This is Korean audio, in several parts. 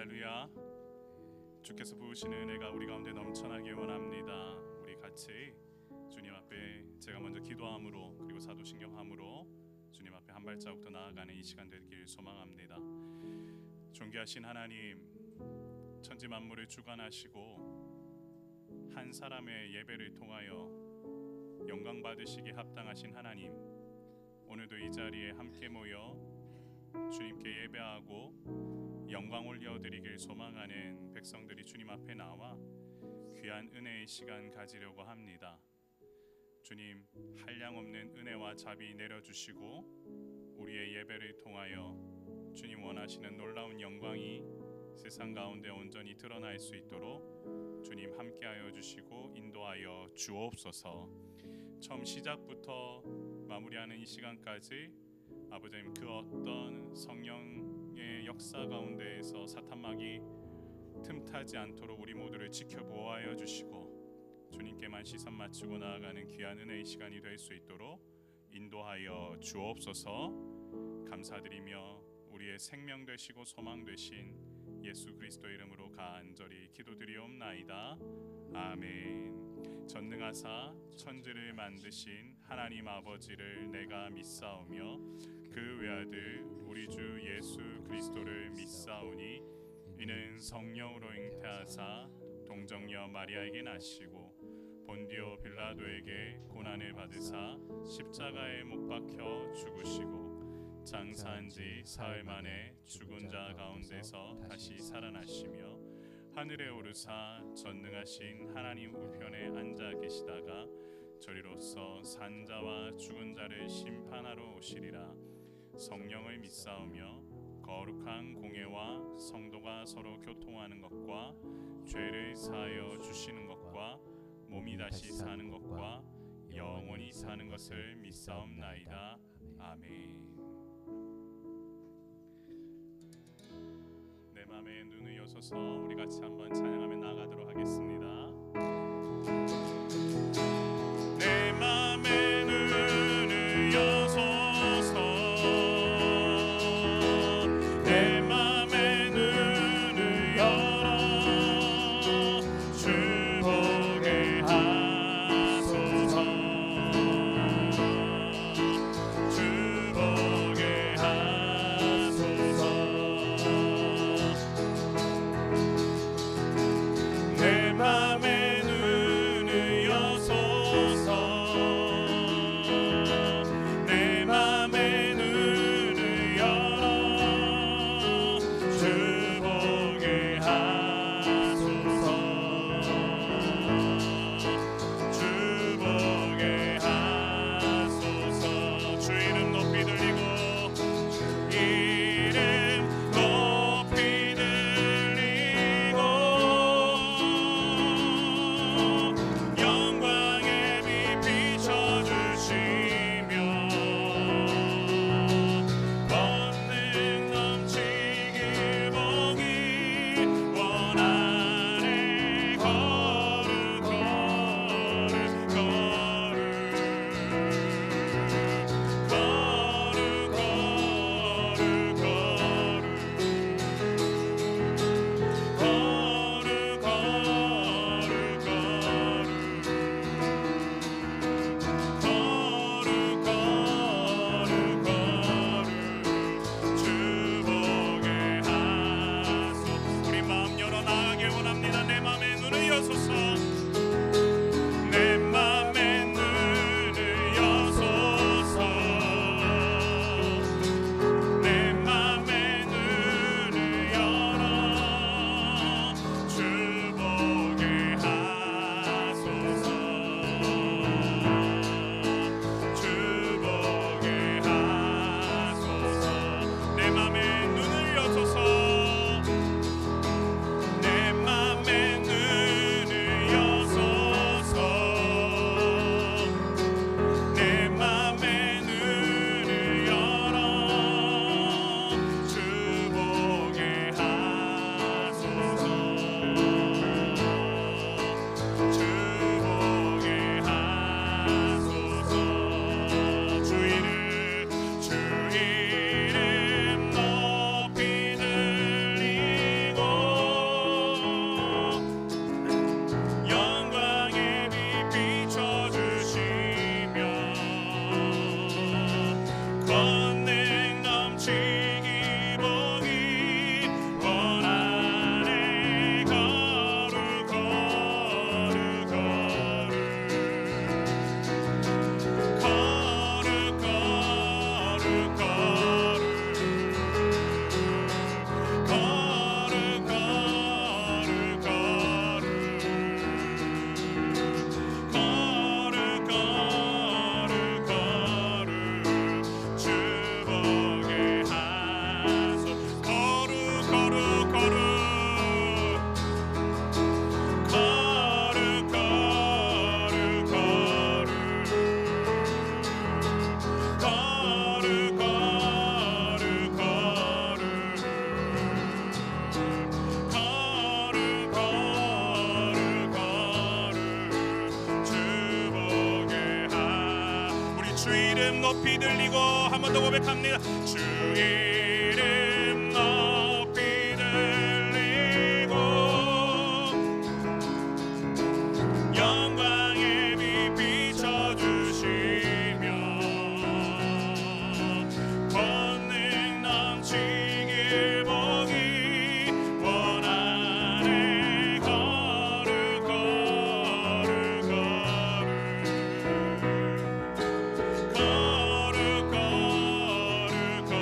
할렐루야. 주께서 부으시는 은혜가 우리 가운데 넘쳐나길 원합니다. 우리 같이 주님 앞에 제가 먼저 기도함으로 그리고 사도신경함으로 주님 앞에 한 발자국 더 나아가는 이 시간 되길 소망합니다. 존귀하신 하나님, 천지 만물을 주관하시고 한 사람의 예배를 통하여 영광 받으시기에 합당하신 하나님, 오늘도 이 자리에 함께 모여 주님께 예배하고 영광 올려드리길 소망하는 백성들이 주님 앞에 나와 귀한 은혜의 시간 가지려고 합니다. 주님, 한량없는 은혜와 자비 내려주시고 우리의 예배를 통하여 주님 원하시는 놀라운 영광이 세상 가운데 온전히 드러날 수 있도록 주님 함께하여 주시고 인도하여 주옵소서. 처음 시작부터 마무리하는 이 시간까지 아버지님, 그 어떤 성령의 역사 가운데에서 사탄막이 틈타지 않도록 우리 모두를 지켜보호하여 주시고 주님께만 시선 맞추고 나아가는 귀한 은혜의 시간이 될 수 있도록 인도하여 주옵소서. 감사드리며 우리의 생명 되시고 소망 되신 예수 그리스도 이름으로 간절히 기도드리옵나이다. 아멘. 전능하사 천지를 만드신 하나님 아버지를 내가 믿사오며 그 외아들 우리 주 예수 그리스도를 믿사오니 이는 성령으로 잉태하사 동정녀 마리아에게 나시고 본디오 빌라도에게 고난을 받으사 십자가에 못 박혀 죽으시고 장사한 지 사흘 만에 죽은 자 가운데서 다시 살아나시며 하늘에 오르사 전능하신 하나님 우편에 앉아 계시다가 저리로서 산 자와 죽은 자를 심판하러 오시리라. 성령을 믿사오며 거룩한 공예와 성도가 서로 교통하는 것과 죄를 사하여 주시는 것과 몸이 다시 사는 것과 영원히 사는 것을 믿사옵나이다. 아멘. 내 맘에 눈을 여서서 우리 같이 한번 찬양하며 나가도록 하겠습니다. 내 맘에 눈을 여서서 내 맘에 눈을 열어 주 보게 하소서. 주 보게 하소서. 내 맘에 눈을 이름 높이 들리고 한 번 더 고백합니다. 주 이름 높이 들리고 영광의 빛 비춰주시며 권능 넘치길 보기 원하네. 거룩 거룩 거룩 거룩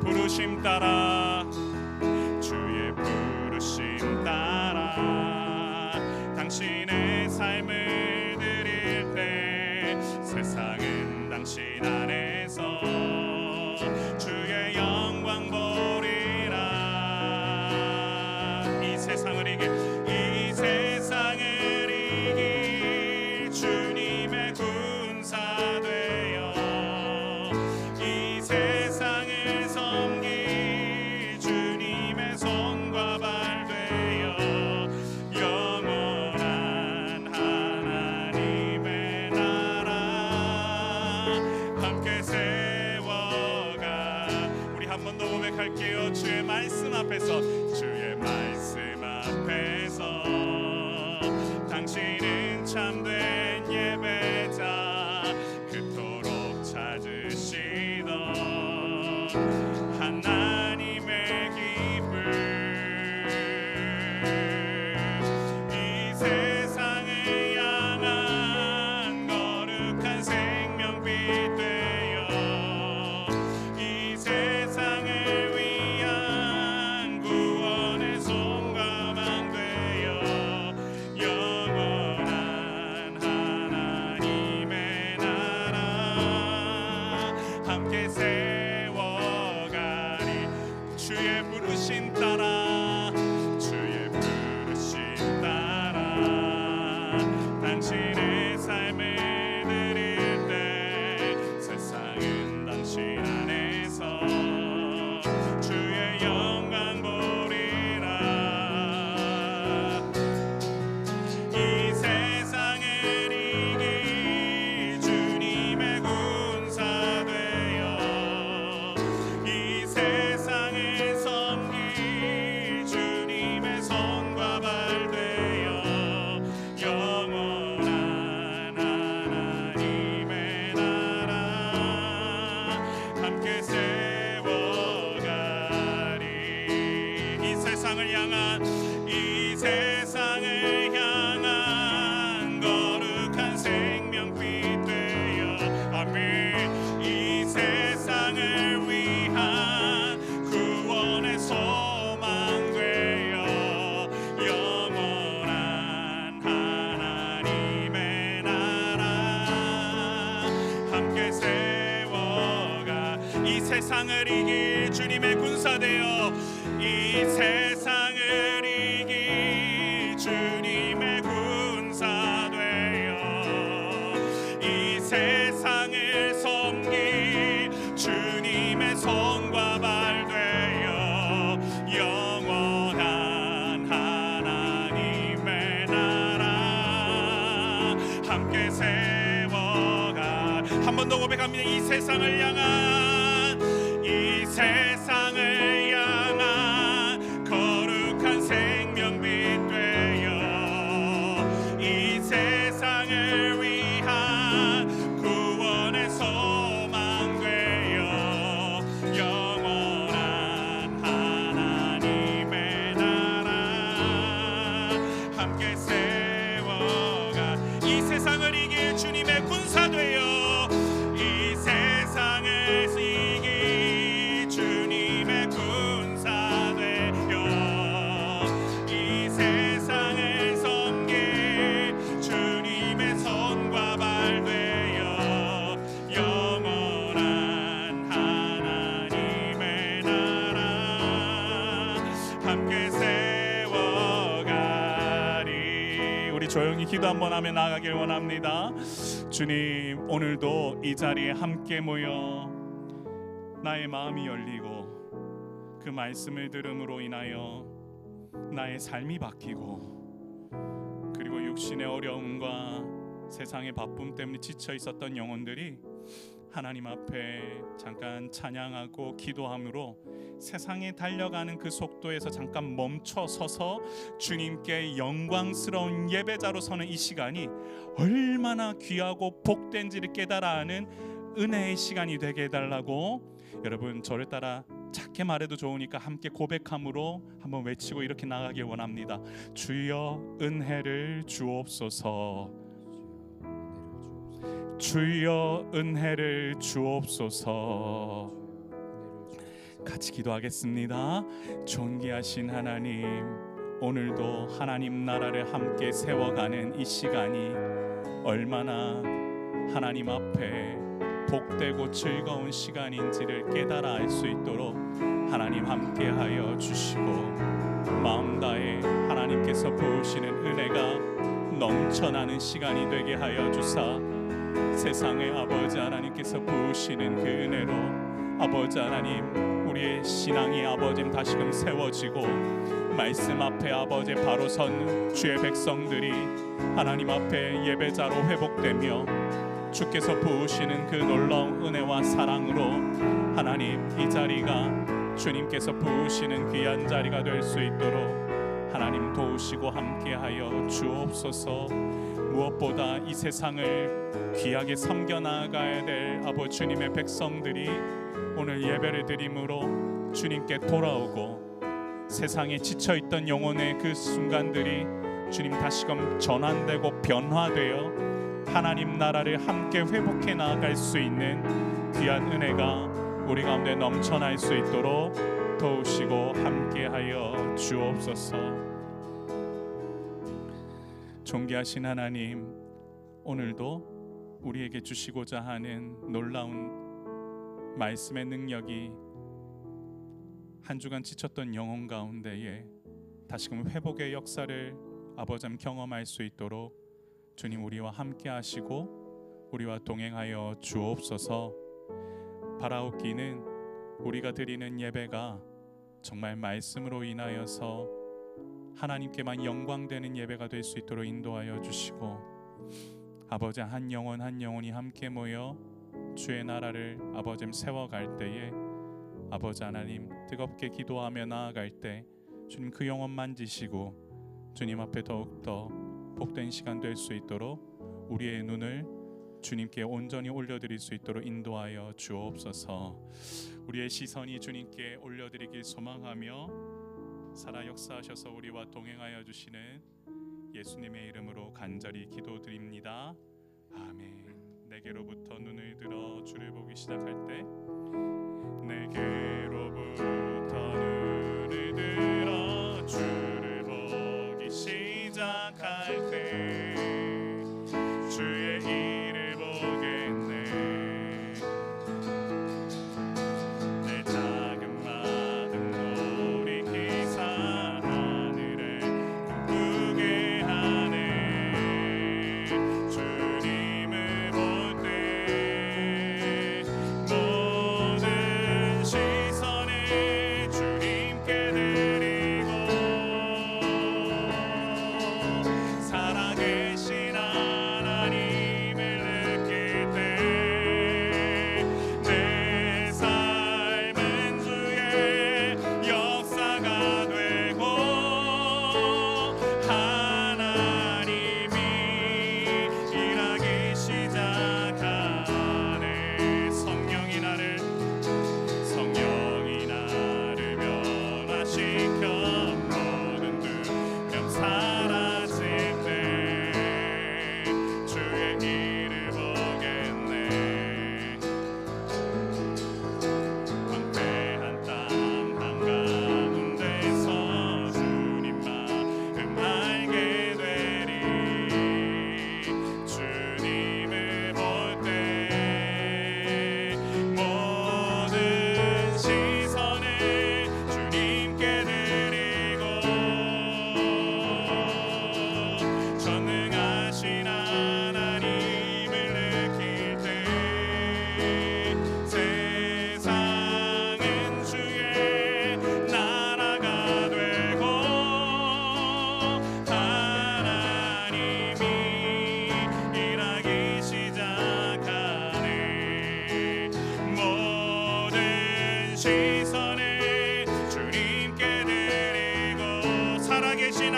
부르심 따라 주의 부르심 따라 당신의 삶을 드릴 때 세상은 당신 안에서 주의 영광 보리라. 이 세상을 이길 이 세상을 이길 주님의 군사 되어 이 세상을 섬길 주님의 손과 발 되어 영원한 하나님의 나라 함께 세워가. 우리 한 번 더 고백할게요. 주의 말씀 앞에서 주의 말씀 앞에서 당신은 참된 예배자 그토록 찾으시던 하나님의 기쁨 이 세상을 향한 거룩한 생명빛 되어 이 세상을 위한 구원의 손과 망 되어 영원한 하나님의 나라 함께 세워가리. 주의 부르심 따라 주의 부르심 따라 당신의 삶을 드릴 때 세상은 당신 안에서 주의 영광 보리라. 이 세상을 이길 주님의 군사 되어 이 세상을 섬길 주님의 손과 발 되어 영원한 하나님의 나라 함께 세워가리. 이 세상을 향한 이 세상을 향한 거룩한 생명빛 되어 아멘. 이 세상을 위한 구원의 소망 되어 영원한 하나님의 나라 함께 세워가. 이 세상을 이길 주님의 군사 되어 이 세상을 이길 주님의 군사 되어 이 세상을 섬길 주님의 손과 발 되어 영원한 하나님의 나라 함께 세워가 한 번 더 고백합니다. 이 세상을 향한 이 세상을 향한 거룩한 생명빛 되어 이 세상을 위한 구원의 소망 되어 영원한 하나님의 나라 함께 세워가 이 세상을 이길 주님의 군사 되어 이 세상을 이길 주님의 군사 되어 이 세상을 섬길 주님의 손과 발 되어 영원한 하나님의 나라 함께 세워가리. 우리 조용히 기도 한번 하며 나아가길 원합니다. 주님, 오늘도 이 자리에 함께 모여 나의 마음이 열리고 그 말씀을 들음으로 인하여 나의 삶이 바뀌고 그리고 육신의 어려움과 세상의 바쁨 때문에 지쳐 있었던 영혼들이 하나님 앞에 잠깐 찬양하고 기도함으로 세상에 달려가는 그 속도에서 잠깐 멈춰 서서 주님께 영광스러운 예배자로 서는 이 시간이 얼마나 귀하고 복된지를 깨달아 하는 은혜의 시간이 되게 해달라고. 여러분, 저를 따라 작게 말해도 좋으니까 함께 고백함으로 한번 외치고 이렇게 나가길 원합니다. 주여 은혜를 주옵소서. 주여 은혜를 주옵소서. 같이 기도하겠습니다. 존귀하신 하나님, 오늘도 하나님 나라를 함께 세워가는 이 시간이 얼마나 하나님 앞에 복되고 즐거운 시간인지를 깨달아 알 수 있도록 하나님 함께하여 주시고 마음 다해 하나님께서 부으시는 은혜가 넘쳐나는 시간이 되게 하여 주사 세상의 아버지 하나님께서 부으시는 그 은혜로 아버지 하나님, 우리의 신앙이 아버지 다시금 세워지고 말씀 앞에 아버지 바로 선 주의 백성들이 하나님 앞에 예배자로 회복되며 주께서 부으시는 그 놀라운 은혜와 사랑으로 하나님, 이 자리가 주님께서 부으시는 귀한 자리가 될 수 있도록 하나님 도우시고 함께하여 주옵소서. 무엇보다 이 세상을 귀하게 섬겨나가야 될 아버지 주님의 백성들이 오늘 예배를 드림으로 주님께 돌아오고 세상에 지쳐있던 영혼의 그 순간들이 주님 다시금 전환되고 변화되어 하나님 나라를 함께 회복해 나아갈 수 있는 귀한 은혜가 우리 가운데 넘쳐날 수 있도록 도우시고 함께하여 주옵소서. 존귀하신 하나님, 오늘도 우리에게 주시고자 하는 놀라운 말씀의 능력이 한 주간 지쳤던 영혼 가운데에 다시금 회복의 역사를 아버지 경험할 수 있도록 주님 우리와 함께 하시고 우리와 동행하여 주옵소서. 바라옵기는 우리가 드리는 예배가 정말 말씀으로 인하여서 하나님께만 영광되는 예배가 될 수 있도록 인도하여 주시고 아버지 한 영혼 한 영혼이 함께 모여 주의 나라를 아버지 세워갈 때에 아버지 하나님 뜨겁게 기도하며 나아갈 때 주님 그 영혼 만지시고 주님 앞에 더욱더 복된 시간 될 수 있도록 우리의 눈을 주님께 온전히 올려드릴 수 있도록 인도하여 주옵소서. 우리의 시선이 주님께 올려드리길 소망하며 살아 역사하셔서 우리와 동행하여 주시는 예수님의 이름으로 간절히 기도드립니다. 아멘. 내게로부터 눈을 들어 주를 보기 시작할 때 내게로부터 눈을 들어 주를 보기 시작할 때 주의 일을 보겠네.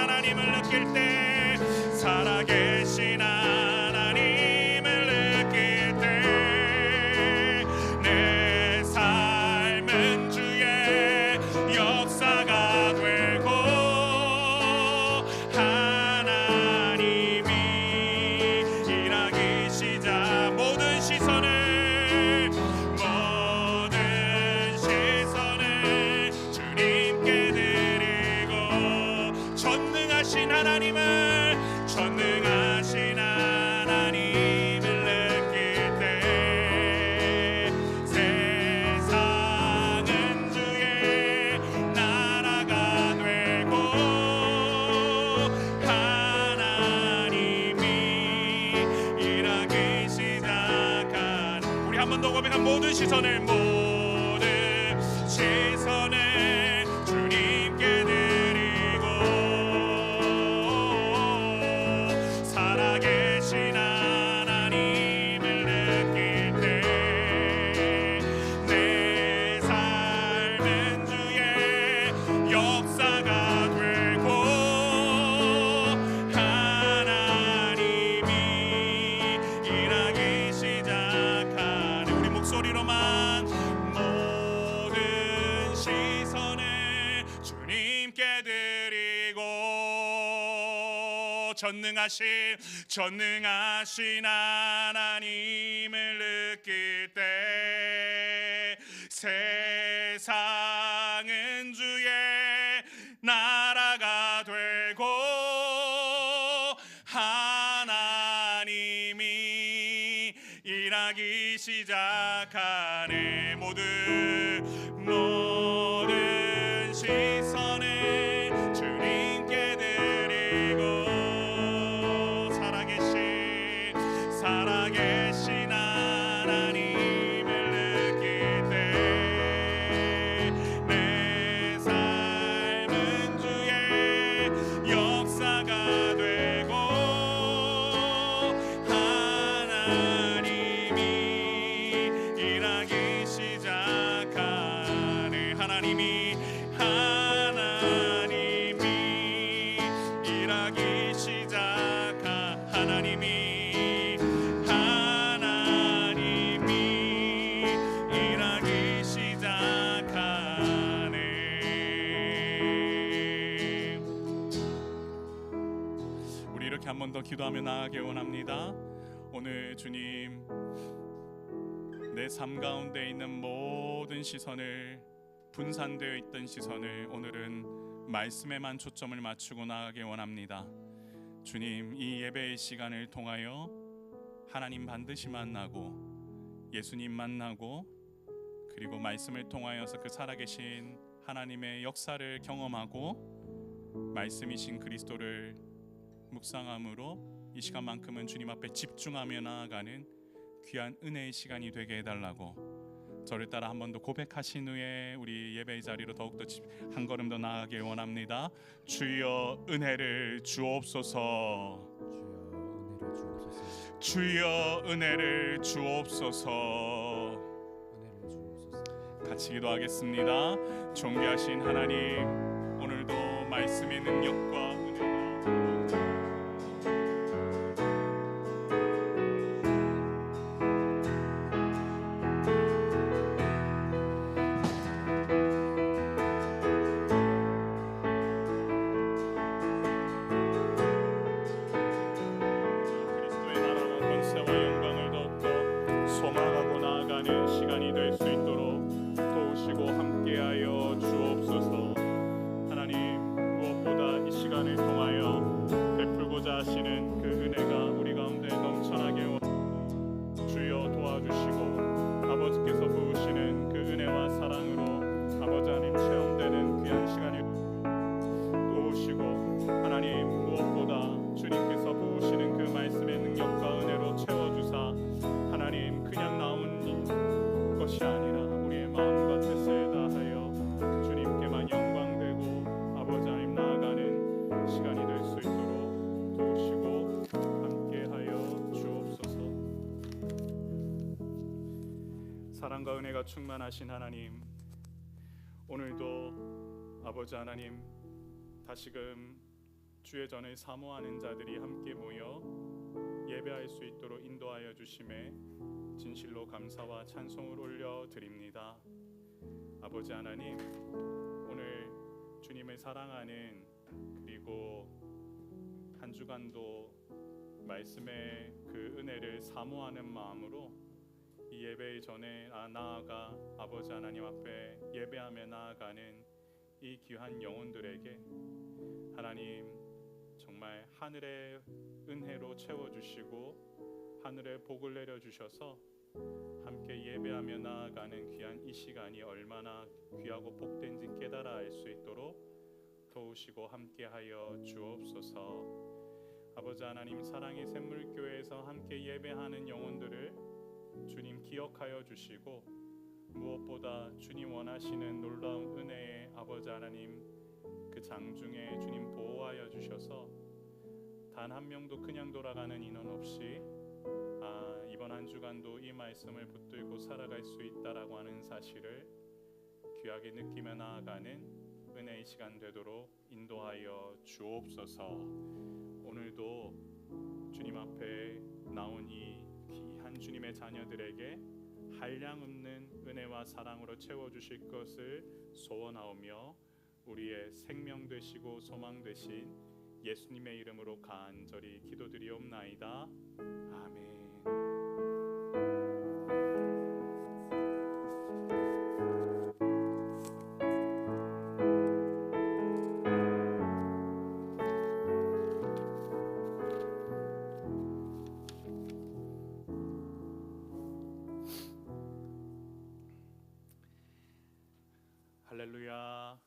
하나님을 느낄 때, 살아계신 하나님을 느낄 때, 내 삶은 주의 역사가 되고 하나님이 일하기 시작. 모든 시선을 주님께 드리고, 전능하신 하나님을 느낄 때, 세상은 주의 나라가 되고 하나님이 일하기 시작한, 우리 한 번 더 고백한 모든 시선을 주님께 드리고, 살아계신 하나님을 느낄 때, 내 삶은 주의 역사가 되고 하나님이 일하기 시작하는, 우리 목소리로만 모든 시선을 주님께 드리고, 전능하신 하나님을 느낄 때, 세상은 주의 나라가 되고 하나님이 일하기 시작하네. 모든 시선을 주님께 드리고, 살아계신 하나님을 느낄 때, 내 삶은 주의 역사가 되고 하나님이 일하기 시작하네. 하나님이 일하기 시작한, 하나님이 일하기 시작하네. 우리 이렇게 한 번 더 기도하며 나아가기 원합니다. 오늘 주님, 내 삶 가운데 있는 모든 시선을, 분산되어 있던 시선을 오늘은 말씀에만 초점을 맞추고 나아가기 원합니다. 주님, 이 예배의 시간을 통하여 하나님 반드시 만나고, 예수님 만나고, 그리고 말씀을 통하여서 그 살아계신 하나님의 역사를 경험하고 말씀이신 그리스도를 묵상함으로 이 시간만큼은 주님 앞에 집중하며 나아가는 귀한 은혜의 시간이 되게 해달라고, 저를 따라 한 번 더 고백하신 후에 우리 예배의 자리로 더욱더 한 걸음 더 나아가길 원합니다. 주여 은혜를 주옵소서. 주여 은혜를 주옵소서. 같이 기도하겠습니다. 존귀하신 하나님, 오늘도 말씀의 능력과 은혜가 소망하고 나아가는 시간이 될 수 있도록 도우시고 함께하여 주옵소서. 하나님, 무엇보다 이 시간을 통하여 베풀고자 하시는 그 은혜가 우리 가운데 넘쳐나게 원합니다. 주여 도와주시고 아버지께서 부으시는 그 은혜와 사랑으로 아버지 하나님 체험되는 귀한 시간을 도우시고, 하나님 무엇보다 주님께서 부으시는 그 말씀의 능력과 은혜로 채워주사 하나님, 그냥 나온 것이 아니라 우리의 마음과 뜻을 다하여 주님께만 영광되고 아버지 하나님 나아가는 시간이 될 수 있도록 도우시고 함께하여 주옵소서. 사랑과 은혜가 충만하신 하나님, 오늘도 아버지 하나님 다시금 주의 전을 사모하는 자들이 함께 모여 예배할 수 있도록 인도하여 주심에 진실로 감사와 찬송을 올려 드립니다. 아버지 하나님, 오늘 주님을 사랑하는, 그리고 한 주간도 말씀의 그 은혜를 사모하는 마음으로 이 예배 전에 나아가 아버지 하나님 앞에 예배하며 나아가는 이 귀한 영혼들에게 하나님 정말 하늘의 은혜로 채워주시고 하늘의 복을 내려주셔서 함께 예배하며 나아가는 귀한 이 시간이 얼마나 귀하고 복된지 깨달아 알 수 있도록 도우시고 함께하여 주옵소서. 아버지 하나님, 사랑의 샘물교회에서 함께 예배하는 영혼들을 주님 기억하여 주시고 무엇보다 주님 원하시는 놀라운 은혜의 아버지 하나님 그 장중에 주님 보호하여 주셔서 단 한 명도 그냥 돌아가는 인원 없이 이번 한 주간도 이 말씀을 붙들고 살아갈 수 있다라고 하는 사실을 귀하게 느끼며 나아가는 은혜의 시간 되도록 인도하여 주옵소서. 오늘도 주님 앞에 나온 이 귀한 주님의 자녀들에게 한량없는 은혜와 사랑으로 채워주실 것을 소원하오며 우리의 생명 되시고 소망 되신 예수님의 이름으로 간절히 기도드리옵나이다. 아멘. 할렐루야.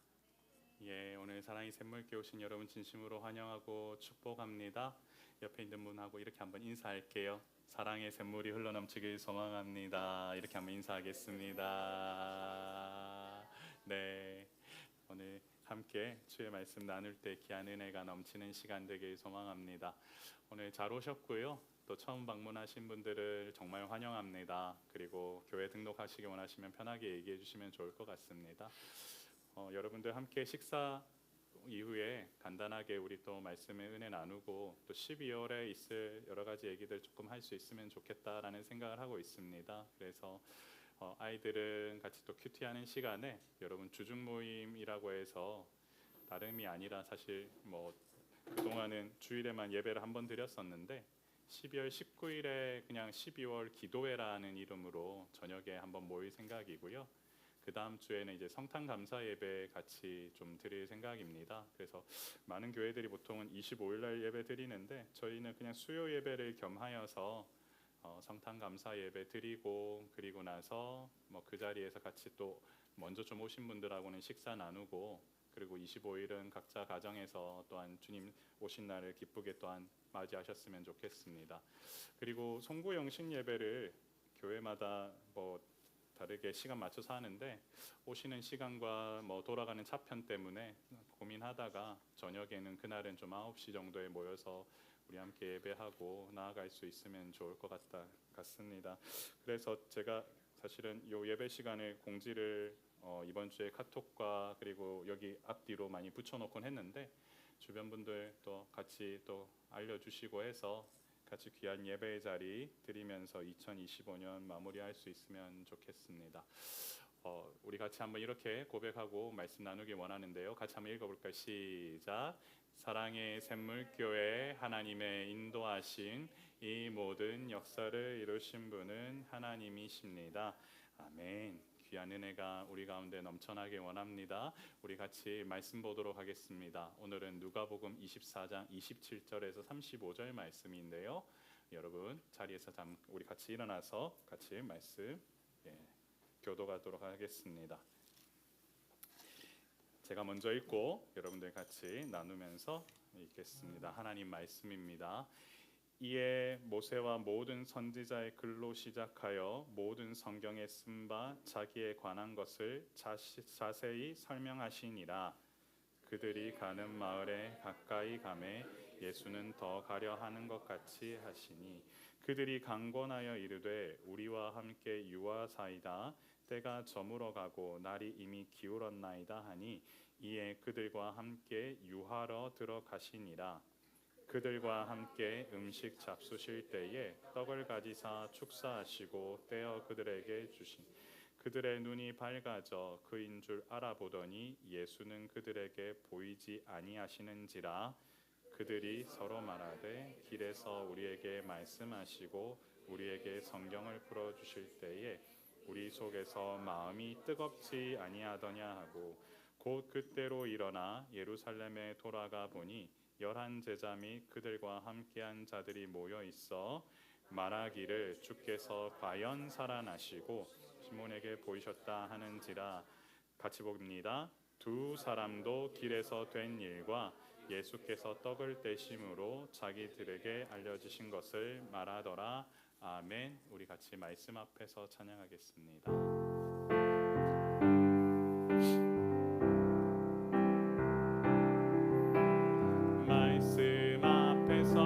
오늘 사랑의 샘물교회 오신 여러분 진심으로 환영하고 축복합니다. 옆에 있는 분하고 이렇게 한번 인사할게요. 사랑의 샘물이 흘러넘치길 소망합니다. 이렇게 한번 인사하겠습니다. 네, 오늘 함께 주의 말씀 나눌 때 귀한 은혜가 넘치는 시간 되길 소망합니다. 오늘 잘 오셨고요. 또 처음 방문하신 분들을 정말 환영합니다. 그리고 교회 등록하시기 원하시면 편하게 얘기해 주시면 좋을 것 같습니다. 여러분들 함께 식사 이후에 간단하게 우리 또 말씀의 은혜 나누고 또 12월에 있을 여러 가지 얘기들 조금 할 수 있으면 좋겠다라는 생각을 하고 있습니다. 그래서 아이들은 같이 또 큐티하는 시간에 여러분 주중 모임이라고 해서 다름이 아니라 사실 그동안은 주일에만 예배를 한번 드렸었는데 12월 19일에 그냥 12월 기도회라는 이름으로 저녁에 한번 모일 생각이고요. 그 다음 주에는 이제 성탄 감사 예배 같이 좀 드릴 생각입니다. 그래서 많은 교회들이 보통은 25일 날 예배 드리는데 저희는 그냥 수요 예배를 겸하여서 성탄 감사 예배 드리고 그리고 나서 그 자리에서 같이 또 먼저 좀 오신 분들하고는 식사 나누고 그리고 25일은 각자 가정에서 또한 주님 오신 날을 기쁘게 또한 맞이하셨으면 좋겠습니다. 그리고 송구 영신 예배를 교회마다 다르게 시간 맞춰서 하는데 오시는 시간과 돌아가는 차편 때문에 고민하다가 저녁에는 그날은 좀 9시 정도에 모여서 우리 함께 예배하고 나아갈 수 있으면 좋을 것 같습니다. 그래서 제가 사실은 요 예배 시간에 공지를 이번 주에 카톡과 그리고 여기 앞뒤로 많이 붙여놓곤 했는데 주변 분들 또 같이 또 알려주시고 해서 같이 귀한 예배의 자리 드리면서 2025년 마무리할 수 있으면 좋겠습니다. 우리 같이 한번 이렇게 고백하고 말씀 나누기 원하는데요. 같이 한번 읽어볼까요? 시작. 사랑의 샘물교회 하나님의 인도하신 이 모든 역사를 이루신 분은 하나님이십니다. 아멘. 귀한 은혜가 우리 가운데 넘쳐나게 원합니다. 우리 같이 말씀 보도록 하겠습니다. 오늘은 누가복음 24장 27절에서 35절 말씀인데요. 여러분 자리에서 우리 같이 일어나서 같이 말씀 교도하도록 하겠습니다. 제가 먼저 읽고 여러분들 같이 나누면서 읽겠습니다. 하나님 말씀입니다. 이에 모세와 모든 선지자의 글로 시작하여 모든 성경에 쓴 바 자기에 관한 것을 자세히 설명하시니라. 그들이 가는 마을에 가까이 가매 예수는 더 가려 하는 것 같이 하시니 그들이 강권하여 이르되 우리와 함께 유하사이다. 때가 저물어 가고 날이 이미 기울었나이다 하니 이에 그들과 함께 유하러 들어가시니라. 그들과 함께 음식 잡수실 때에 떡을 가지사 축사하시고 떼어 그들에게 주신 그들의 눈이 밝아져 그인 줄 알아보더니 예수는 그들에게 보이지 아니하시는지라. 그들이 서로 말하되 길에서 우리에게 말씀하시고 우리에게 성경을 풀어 주실 때에 우리 속에서 마음이 뜨겁지 아니하더냐 하고 곧 그때로 일어나 예루살렘에 돌아가 보니 11 제자 및 그들과 함께한 자들이 모여 있어 말하기를 주께서 과연 살아나시고 시몬에게 보이셨다 하는지라. 같이 봅니다. 두 사람도 길에서 된 일과 예수께서 떡을 떼심으로 자기들에게 알려주신 것을 말하더라. 아멘. 우리 같이 말씀 앞에서 찬양하겠습니다. 말씀 앞에서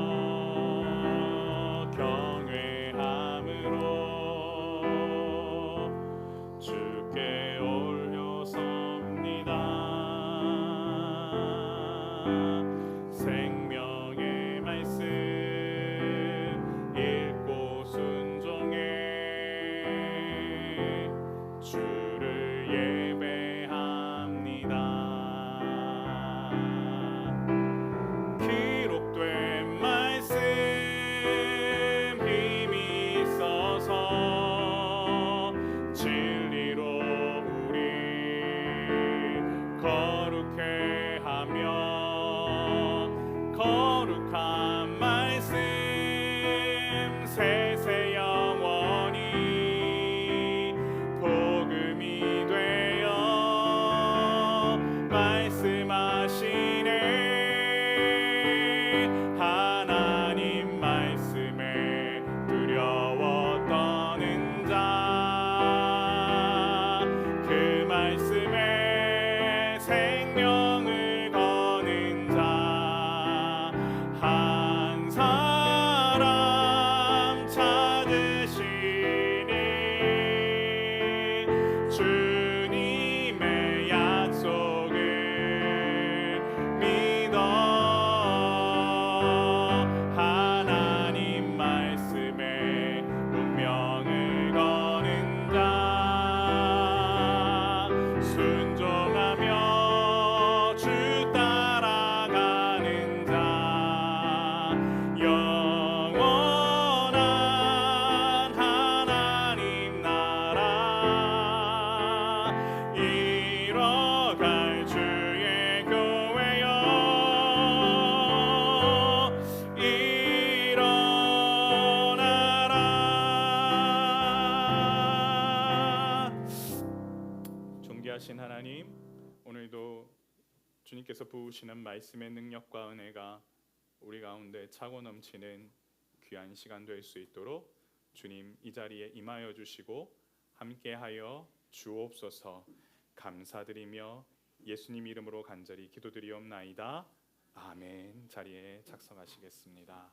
경외함으로 주께 올려섭니다. 생명의 말씀 읽고 순종해 주를 예배합니다. 기록된 말씀 힘이 있어서 진리로 우리 거룩해 하며 거룩한 말씀 세세 영원히 복음이 되어 말씀하시네. 하나님 말씀에 두려워 떠는 자 그 말씀에 생명을 거는 자 한 사람 찾으시니 주님의 약속을 믿어 하나님 말씀에 운명을 거는 자 순종하며 주 따라가는 자 영원한 하나님 나라 이뤄갈 주의 교회여 일어나라. 존귀하신 하나님, 오늘도 주님께서 부으시는 말씀의 능력과 은혜가 우리 가운데 차고 넘치는 귀한 시간 될 수 있도록 주님 이 자리에 임하여 주시고 함께하여 주옵소서. 감사드리며 예수님 이름으로 간절히 기도드리옵나이다. 아멘. 자리에 착석하시겠습니다.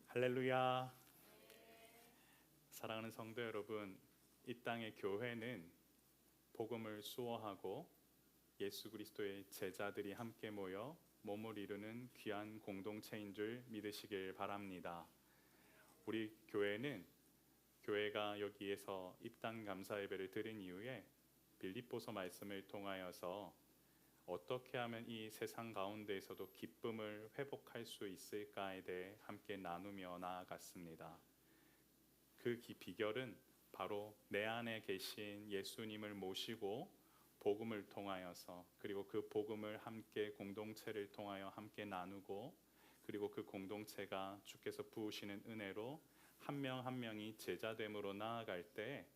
할렐루야. 사랑하는 성도 여러분, 이 땅의 교회는 복음을 수호하고 예수 그리스도의 제자들이 함께 모여 몸을 이루는 귀한 공동체인 줄 믿으시길 바랍니다. 우리 교회가 여기에서 입당 감사 예배를 드린 이후에 빌립보서 말씀을 통하여서 어떻게 하면 이 세상 가운데에서도 기쁨을 회복할 수 있을까에 대해 함께 나누며 나아갔습니다. 그 비결은 바로 내 안에 계신 예수님을 모시고 복음을 통하여서 그리고 그 복음을 함께 공동체를 통하여 함께 나누고 그리고 그 공동체가 주께서 부으시는 은혜로 한 명 한 명이 제자됨으로 나아갈 때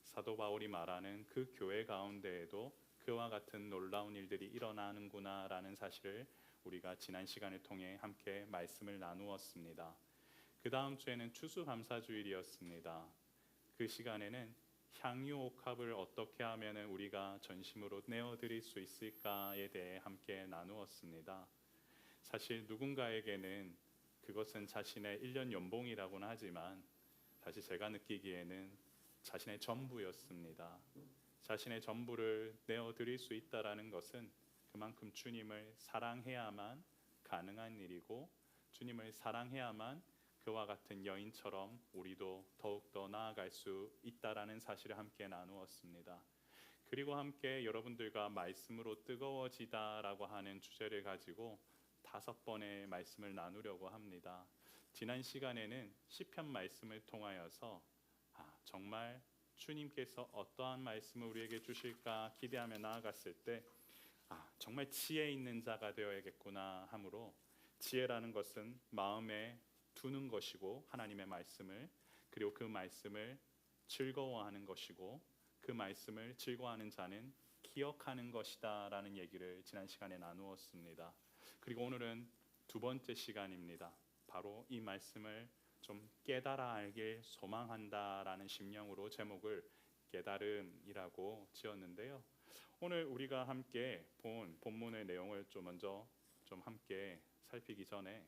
사도 바울이 말하는 그 교회 가운데에도 그와 같은 놀라운 일들이 일어나는구나라는 사실을 우리가 지난 시간을 통해 함께 말씀을 나누었습니다. 그 다음 주에는 추수감사주일이었습니다. 그 시간에는 향유 옥합을 어떻게 하면 우리가 전심으로 내어드릴 수 있을까에 대해 함께 나누었습니다. 사실 누군가에게는 그것은 자신의 1년 연봉이라고는 하지만 사실 제가 느끼기에는 자신의 전부였습니다. 자신의 전부를 내어드릴 수 있다라는 것은 그만큼 주님을 사랑해야만 가능한 일이고, 주님을 사랑해야만 그와 같은 여인처럼 우리도 더욱더 나아갈 수 있다라는 사실을 함께 나누었습니다. 그리고 함께 여러분들과 말씀으로 뜨거워지다라고 하는 주제를 가지고 5번의 말씀을 나누려고 합니다. 지난 시간에는 시편 말씀을 통하여서 정말 주님께서 어떠한 말씀을 우리에게 주실까 기대하며 나아갔을 때 정말 지혜 있는 자가 되어야겠구나 하므로, 지혜라는 것은 마음에 두는 것이고 하나님의 말씀을, 그리고 그 말씀을 즐거워하는 것이고 그 말씀을 즐거워하는 자는 기억하는 것이다 라는 얘기를 지난 시간에 나누었습니다. 그리고 오늘은 2번째 시간입니다. 바로 이 말씀을 좀 깨달아 알길 소망한다라는 심령으로 제목을 깨달음이라고 지었는데요. 오늘 우리가 함께 본 본문의 내용을 좀 먼저 함께 살피기 전에,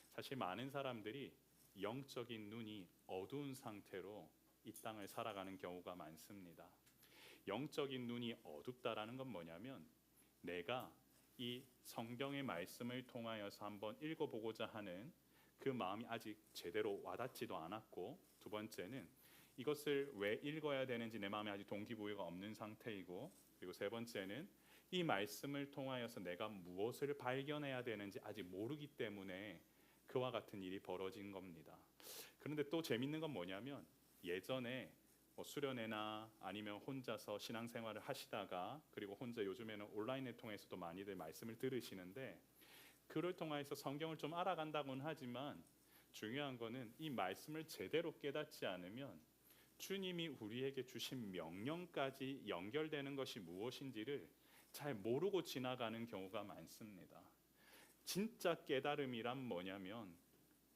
사실 많은 사람들이 영적인 눈이 어두운 상태로 이 땅을 살아가는 경우가 많습니다. 영적인 눈이 어둡다라는 건 뭐냐면, 내가 이 성경의 말씀을 통하여서 한번 읽어보고자 하는 그 마음이 아직 제대로 와닿지도 않았고, 2번째는 이것을 왜 읽어야 되는지 내 마음에 아직 동기부여가 없는 상태이고, 그리고 3번째는 이 말씀을 통하여서 내가 무엇을 발견해야 되는지 아직 모르기 때문에 그와 같은 일이 벌어진 겁니다. 그런데 또 재밌는 건 뭐냐면, 예전에 수련회나 아니면 혼자서 신앙생활을 하시다가, 그리고 혼자 요즘에는 온라인을 통해서도 많이들 말씀을 들으시는데, 그를 통해서 성경을 좀 알아간다고는 하지만 중요한 거는 이 말씀을 제대로 깨닫지 않으면 주님이 우리에게 주신 명령까지 연결되는 것이 무엇인지를 잘 모르고 지나가는 경우가 많습니다. 진짜 깨달음이란 뭐냐면,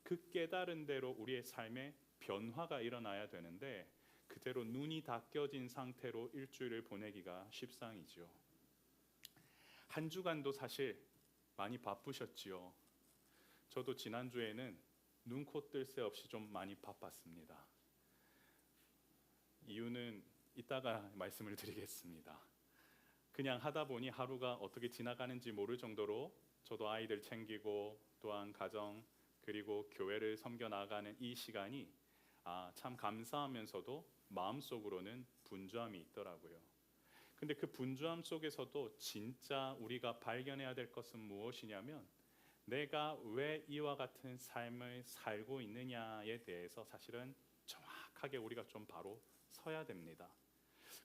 그 깨달은 대로 우리의 삶에 변화가 일어나야 되는데, 그대로 눈이 닫혀진 상태로 일주일을 보내기가 십상이죠. 한 주간도 사실 많이 바쁘셨지요. 저도 지난주에는 눈, 코, 뜰 새 없이 좀 많이 바빴습니다. 이유는 이따가 말씀을 드리겠습니다. 그냥 하다 보니 하루가 어떻게 지나가는지 모를 정도로 저도 아이들 챙기고 또한 가정 그리고 교회를 섬겨 나가는 이 시간이 참 감사하면서도 마음속으로는 분주함이 있더라고요. 근데 그 분주함 속에서도 진짜 우리가 발견해야 될 것은 무엇이냐면, 내가 왜 이와 같은 삶을 살고 있느냐에 대해서 사실은 정확하게 우리가 좀 바로 서야 됩니다.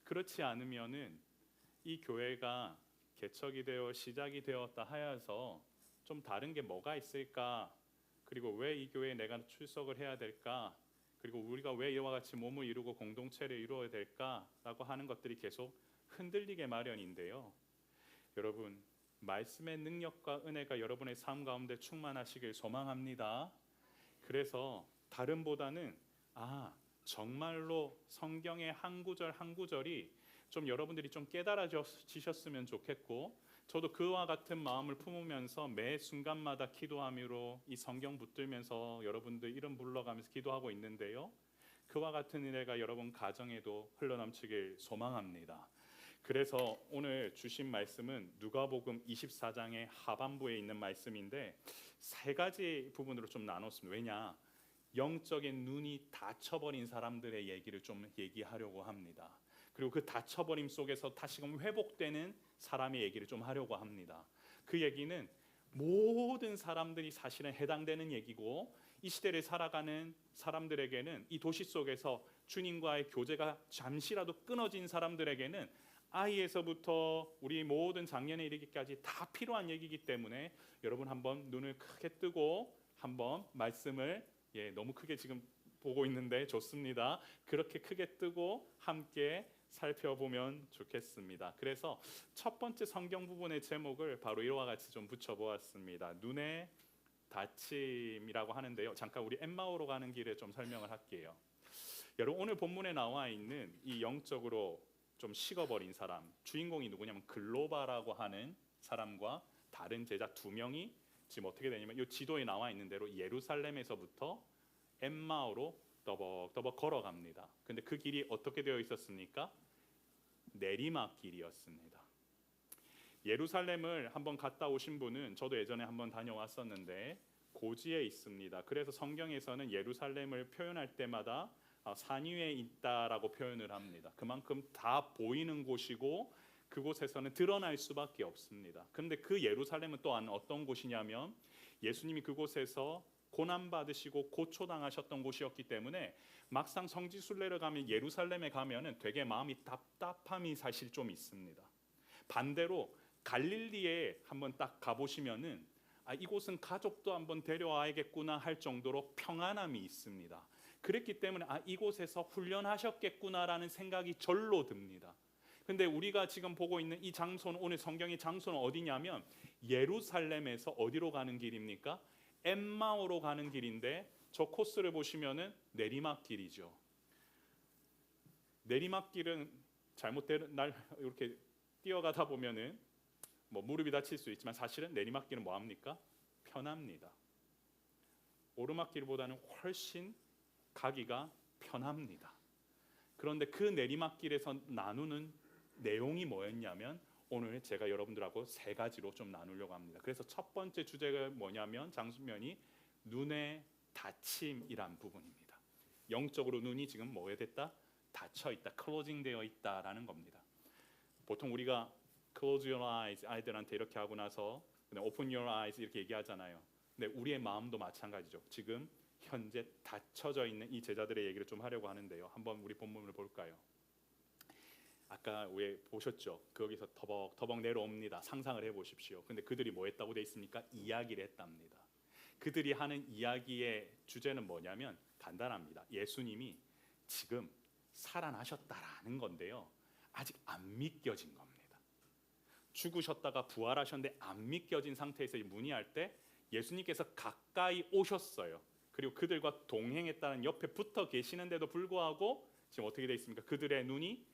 그렇지 않으면은 이 교회가 개척이 되어 시작이 되었다 하여서 좀 다른 게 뭐가 있을까, 그리고 왜 이 교회에 내가 출석을 해야 될까, 그리고 우리가 왜 이와 같이 몸을 이루고 공동체를 이루어야 될까라고 하는 것들이 계속 흔들리게 마련인데요. 여러분, 말씀의 능력과 은혜가 여러분의 삶 가운데 충만하시길 소망합니다. 그래서 다름보다는 정말로 성경의 한 구절 한 구절이 좀 여러분들이 좀 깨달아지셨으면 좋겠고, 저도 그와 같은 마음을 품으면서 매 순간마다 기도함으로 이 성경 붙들면서 여러분들 이름 불러가면서 기도하고 있는데요. 그와 같은 은혜가 여러분 가정에도 흘러넘치길 소망합니다. 그래서 오늘 주신 말씀은 누가복음 24장의 하반부에 있는 말씀인데 3가지 부분으로 좀 나눴습니다. 왜냐? 영적인 눈이 닫혀버린 사람들의 얘기를 좀 얘기하려고 합니다. 그리고 그 닫혀버림 속에서 다시금 회복되는 사람의 얘기를 좀 하려고 합니다. 그 얘기는 모든 사람들이 사실은 해당되는 얘기고, 이 시대를 살아가는 사람들에게는, 이 도시 속에서 주님과의 교제가 잠시라도 끊어진 사람들에게는 아이에서부터 우리 모든 장년에 이르기까지 다 필요한 얘기이기 때문에 여러분 한번 눈을 크게 뜨고 한번 말씀을 너무 크게 지금 보고 있는데 좋습니다. 그렇게 크게 뜨고 함께 살펴보면 좋겠습니다. 그래서 첫 번째 성경 부분의 제목을 바로 이와 같이 좀 붙여보았습니다. 눈의 닫힘이라고 하는데요. 잠깐 우리 엠마오로 가는 길에 좀 설명을 할게요. 여러분, 오늘 본문에 나와 있는 이 영적으로 좀 식어버린 사람, 주인공이 누구냐면 글로바라고 하는 사람과 다른 제자 2명이 지금 어떻게 되냐면 이 지도에 나와 있는 대로 예루살렘에서부터 엠마오로 떠벅떠벅 걸어갑니다. 근데 그 길이 어떻게 되어 있었습니까? 내리막길이었습니다. 예루살렘을 한번 갔다 오신 분은, 저도 예전에 한번 다녀왔었는데 고지에 있습니다. 그래서 성경에서는 예루살렘을 표현할 때마다 산 위에 있다라고 표현을 합니다. 그만큼 다 보이는 곳이고 그곳에서는 드러날 수밖에 없습니다. 그런데 그 예루살렘은 또한 어떤 곳이냐면 예수님이 그곳에서 고난받으시고 고초당하셨던 곳이었기 때문에 막상 성지순례를 가면, 예루살렘에 가면은 되게 마음이 답답함이 사실 좀 있습니다. 반대로 갈릴리에 한번 딱 가보시면은 이곳은 가족도 한번 데려와야겠구나 할 정도로 평안함이 있습니다. 그랬기 때문에 이곳에서 훈련하셨겠구나라는 생각이 절로 듭니다. 근데 우리가 지금 보고 있는 이 장소는, 오늘 성경의 장소는 어디냐면 예루살렘에서 어디로 가는 길입니까? 엠마오로 가는 길인데, 저 코스를 보시면은 내리막길이죠. 내리막길은 잘못된 날 이렇게 뛰어가다 보면은 뭐 무릎이 다칠 수 있지만 사실은 내리막길은 뭐 합니까? 편합니다. 오르막길보다는 훨씬 가기가 편합니다. 그런데 그 내리막길에서 나누는 내용이 뭐였냐면, 오늘 제가 여러분들하고 세 가지로 좀 나누려고 합니다. 그래서 첫 번째 주제가 뭐냐면, 장면이 눈의 닫힘이란 부분입니다. 영적으로 눈이 지금 뭐에 됐다? 닫혀 있다, 클로징 되어 있다라는 겁니다. 보통 우리가 close your eyes 아이들한테 이렇게 하고 나서 open your eyes 이렇게 얘기하잖아요. 근데 우리의 마음도 마찬가지죠. 지금 현재 닫혀져 있는 이 제자들의 얘기를 좀 하려고 하는데요. 한번 우리 본문을 볼까요? 아까 왜 보셨죠? 거기서 터벅터벅 내려옵니다. 상상을 해보십시오. 근데 그들이 뭐 했다고 돼 있습니까? 이야기를 했답니다. 그들이 하는 이야기의 주제는 뭐냐면 간단합니다. 예수님이 지금 살아나셨다라는 건데요, 아직 안 믿겨진 겁니다. 죽으셨다가 부활하셨는데 안 믿겨진 상태에서 문의할 때 예수님께서 가까이 오셨어요. 그리고 그들과 동행했다는, 옆에 붙어 계시는데도 불구하고 지금 어떻게 돼 있습니까? 그들의 눈이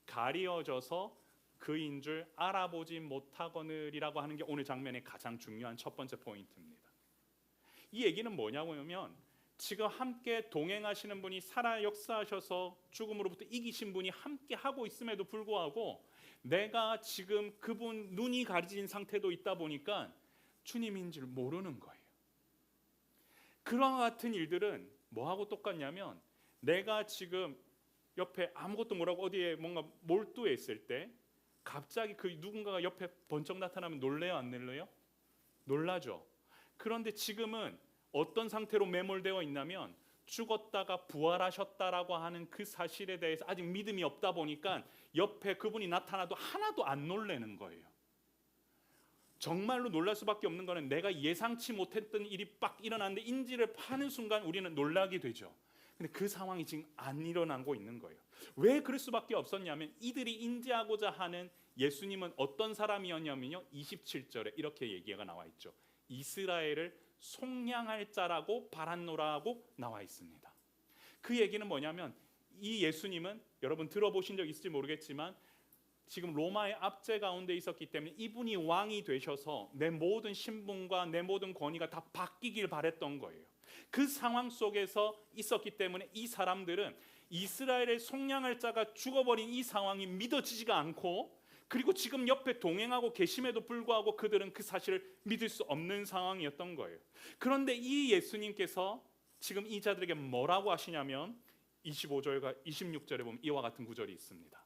가리어져서 그인 줄 알아보지 못하거늘이라고 하는 게 오늘 장면의 가장 중요한 첫 번째 포인트입니다. 이 얘기는 뭐냐면, 지금 함께 동행하시는 분이 살아 역사하셔서 죽음으로부터 이기신 분이 함께 하고 있음에도 불구하고 내가 지금 그분 눈이 가려진 상태도 있다 보니까 주님인 줄 모르는 거예요. 그런 같은 일들은 뭐하고 똑같냐면, 내가 지금 옆에 아무것도 모르고 어디에 뭔가 몰두해 있을 때 갑자기 그 누군가가 옆에 번쩍 나타나면 놀래요, 안 놀래요? 놀라죠. 그런데 지금은 어떤 상태로 매몰되어 있냐면, 죽었다가 부활하셨다라고 하는 그 사실에 대해서 아직 믿음이 없다 보니까 옆에 그분이 나타나도 하나도 안 놀라는 거예요. 정말로 놀랄 수밖에 없는 거는 내가 예상치 못했던 일이 빡 일어났는데 인지를 하는 순간 우리는 놀라게 되죠. 근데 그 상황이 지금 안 일어나고 있는 거예요. 왜 그럴 수밖에 없었냐면, 이들이 인지하고자 하는 예수님은 어떤 사람이었냐면요, 27절에 이렇게 얘기가 나와 있죠. 이스라엘을 속량할 자라고 바란노라고 나와 있습니다. 그 얘기는 뭐냐면, 이 예수님은 여러분 들어보신 적 있을지 모르겠지만 지금 로마의 압제 가운데 있었기 때문에 이분이 왕이 되셔서 내 모든 신분과 내 모든 권위가 다 바뀌길 바랬던 거예요. 그 상황 속에서 있었기 때문에 이 사람들은 이스라엘의 속량할 자가 죽어버린 이 상황이 믿어지지가 않고, 그리고 지금 옆에 동행하고 계심에도 불구하고 그들은 그 사실을 믿을 수 없는 상황이었던 거예요. 그런데 이 예수님께서 지금 이 자들에게 뭐라고 하시냐면 25절과 26절에 보면 이와 같은 구절이 있습니다.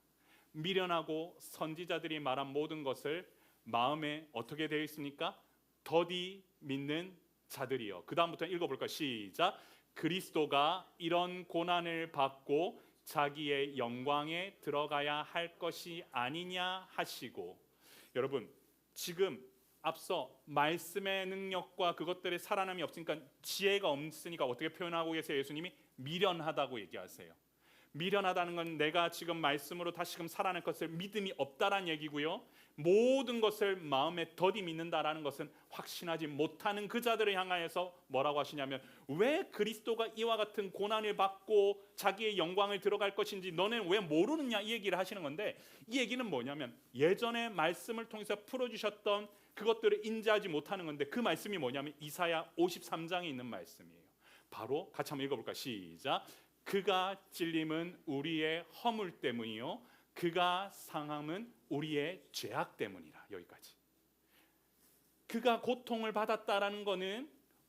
미련하고 선지자들이 말한 모든 것을 마음에 어떻게 되어 있습니까? 더디 믿는 자들이요. 그 다음부터 읽어볼까요? 시작. 그리스도가 이런 고난을 받고 자기의 영광에 들어가야 할 것이 아니냐 하시고, 여러분 지금 앞서 말씀의 능력과 그것들의 살아남이 없으니까, 지혜가 없으니까 어떻게 표현하고 계세요? 예수님이 미련하다고 얘기하세요. 미련하다는 건 내가 지금 말씀으로 다시금 살아날 것을 믿음이 없다라는 얘기고요. 모든 것을 마음에 더디 믿는다라는 것은 확신하지 못하는 그 자들을 향하여서 뭐라고 하시냐면, 왜 그리스도가 이와 같은 고난을 받고 자기의 영광을 들어갈 것인지 너는 왜 모르느냐, 이 얘기를 하시는 건데, 이 얘기는 뭐냐면 예전에 말씀을 통해서 풀어주셨던 그것들을 인지하지 못하는 건데, 그 말씀이 뭐냐면 이사야 53장에 있는 말씀이에요. 바로 같이 한번 읽어볼까? 시작. 그가 찔림은 우리의 허물 때문이요 그가 상함은 우리의 죄악 때문이라. 여기까지. 그가 고통을 받았다라는 것은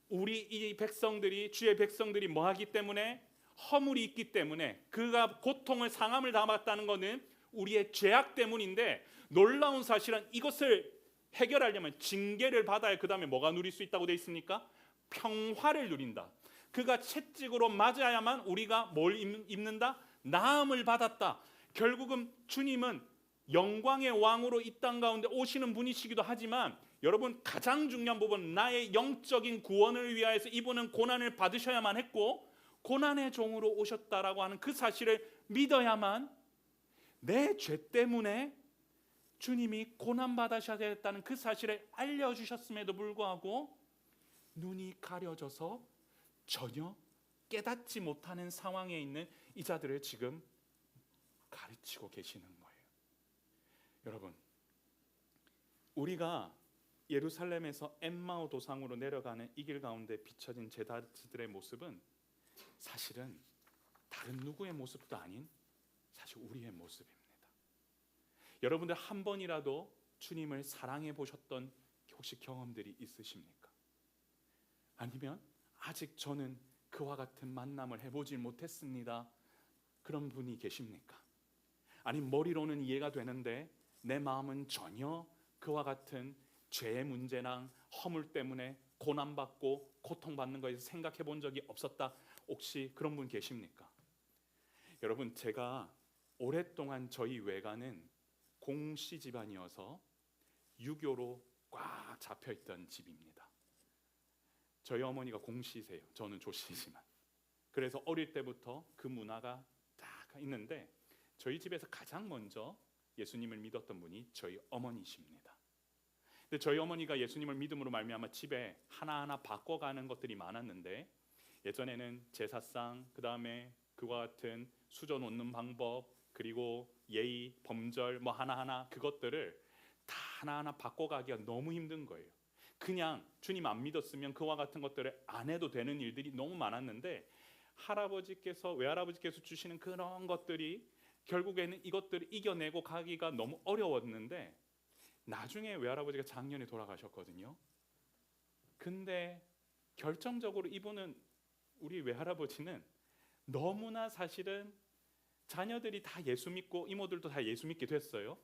우리 이 백성들이 주의 백성들이 뭐하기 때문에 허물이 있기 때문에 그가 고통을 상함을 담았다는 것은 우리의 죄악 때문인데 놀라운 사실은 이것을 해결하려면 징계를 받아야 그 다음에 뭐가 누릴 수 있다고 되어 있습니까? 평화를 누린다. 그가 채찍으로 맞아야만 우리가 뭘 입는다? 나음을 받았다. 결국은 주님은 영광의 왕으로 이 땅 가운데 오시는 분이시기도 하지만 여러분 가장 중요한 부분은 나의 영적인 구원을 위하여서 이분은 고난을 받으셔야만 했고 고난의 종으로 오셨다라고 하는 그 사실을 믿어야만 내 죄 때문에 주님이 고난받으셔야 됐다는 그 사실을 알려주셨음에도 불구하고 눈이 가려져서 전혀 깨닫지 못하는 상황에 있는 이 자들을 지금 가르치고 계시는 거예요. 여러분, 우리가 예루살렘에서 엠마오 도상으로 내려가는 이 길 가운데 비춰진 제자들의 모습은 사실은 다른 누구의 모습도 아닌 사실 우리의 모습입니다. 여러분들 한 번이라도 주님을 사랑해 보셨던 혹시 경험들이 있으십니까? 아니면 아직 저는 그와 같은 만남을 해보질 못했습니다. 그런 분이 계십니까? 아니 머리로는 이해가 되는데 내 마음은 전혀 그와 같은 죄의 문제나 허물 때문에 고난받고 고통받는 것에 생각해 본 적이 없었다. 혹시 그런 분 계십니까? 여러분 제가 오랫동안 저희 외가는 공씨 집안이어서 유교로 꽉 잡혀있던 집입니다. 저희 어머니가 공씨세요. 저는 조씨지만. 그래서 어릴 때부터 그 문화가 딱 있는데 저희 집에서 가장 먼저 예수님을 믿었던 분이 저희 어머니십니다. 근데 저희 어머니가 예수님을 믿음으로 말미암아 집에 하나하나 바꿔가는 것들이 많았는데 예전에는 제사상, 그 다음에 그와 같은 수저 놓는 방법, 그리고 예의, 범절 뭐 하나하나 그것들을 다 하나하나 바꿔가기가 너무 힘든 거예요. 그냥 주님 안 믿었으면 그와 같은 것들을 안 해도 되는 일들이 너무 많았는데 외할아버지께서 주시는 그런 것들이 결국에는 이것들을 이겨내고 가기가 너무 어려웠는데 나중에 외할아버지가 작년에 돌아가셨거든요. 근데 결정적으로 이분은 우리 외할아버지는 너무나 사실은 자녀들이 다 예수 믿고 이모들도 다 예수 믿게 됐어요.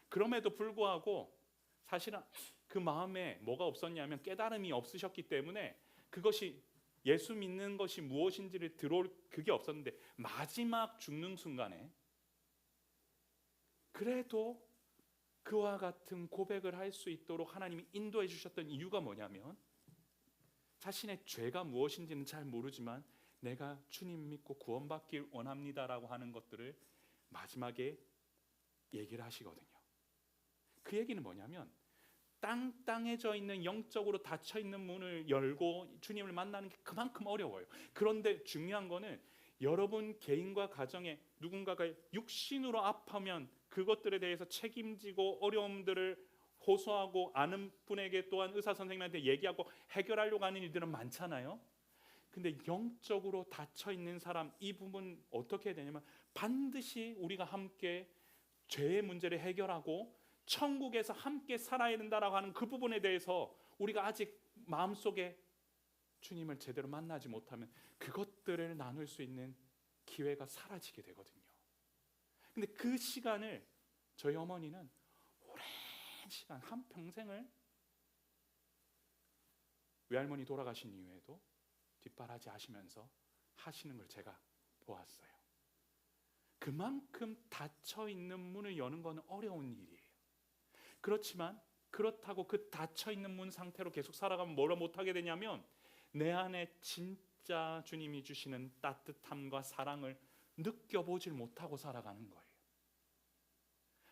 그럼에도 불구하고 사실은 그 마음에 뭐가 없었냐면 깨달음이 없으셨기 때문에 그것이 예수 믿는 것이 무엇인지를 들어올 그게 없었는데 마지막 죽는 순간에 그래도 그와 같은 고백을 할 수 있도록 하나님이 인도해 주셨던 이유가 뭐냐면 자신의 죄가 무엇인지는 잘 모르지만 내가 주님 믿고 구원받길 원합니다라고 하는 것들을 마지막에 얘기를 하시거든요. 그 얘기는 뭐냐면 땅땅해져 있는 영적으로 닫혀 있는 문을 열고 주님을 만나는 게 그만큼 어려워요. 그런데 중요한 거는 여러분 개인과 가정에 누군가가 육신으로 아파면 그것들에 대해서 책임지고 어려움들을 호소하고 아는 분에게 또한 의사 선생님한테 얘기하고 해결하려고 하는 일들은 많잖아요. 근데 영적으로 닫혀 있는 사람 이 부분 어떻게 해야 되냐면 반드시 우리가 함께 죄의 문제를 해결하고 천국에서 함께 살아야 된다라고 하는 그 부분에 대해서 우리가 아직 마음속에 주님을 제대로 만나지 못하면 그것들을 나눌 수 있는 기회가 사라지게 되거든요. 근데 그 시간을 저희 어머니는 오랜 시간 한평생을 외할머니 돌아가신 이후에도 뒷바라지 하시면서 하시는 걸 제가 보았어요. 그만큼 닫혀 있는 문을 여는 건 어려운 일이에요. 그렇지만 그렇다고 그 닫혀 있는 문 상태로 계속 살아가면 뭐를 못하게 되냐면 내 안에 진짜 주님이 주시는 따뜻함과 사랑을 느껴보질 못하고 살아가는 거예요.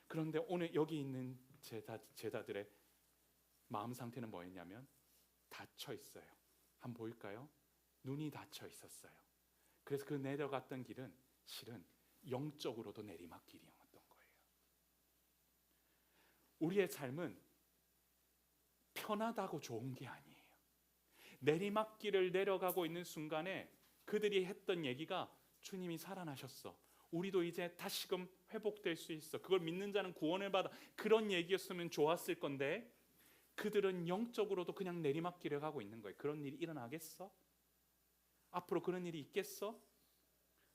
그런데 오늘 여기 있는 제자들의 마음 상태는 뭐였냐면 닫혀 있어요. 한번 보일까요? 눈이 닫혀 있었어요. 그래서 그 내려갔던 길은 실은 영적으로도 내리막길이었던 거예요. 우리의 삶은 편하다고 좋은 게 아니에요. 내리막길을 내려가고 있는 순간에 그들이 했던 얘기가 주님이 살아나셨어. 우리도 이제 다시금 회복될 수 있어. 그걸 믿는 자는 구원을 받아. 그런 얘기였으면 좋았을 건데 그들은 영적으로도 그냥 내리막길을 가고 있는 거예요. 그런 일이 일어나겠어? 앞으로 그런 일이 있겠어?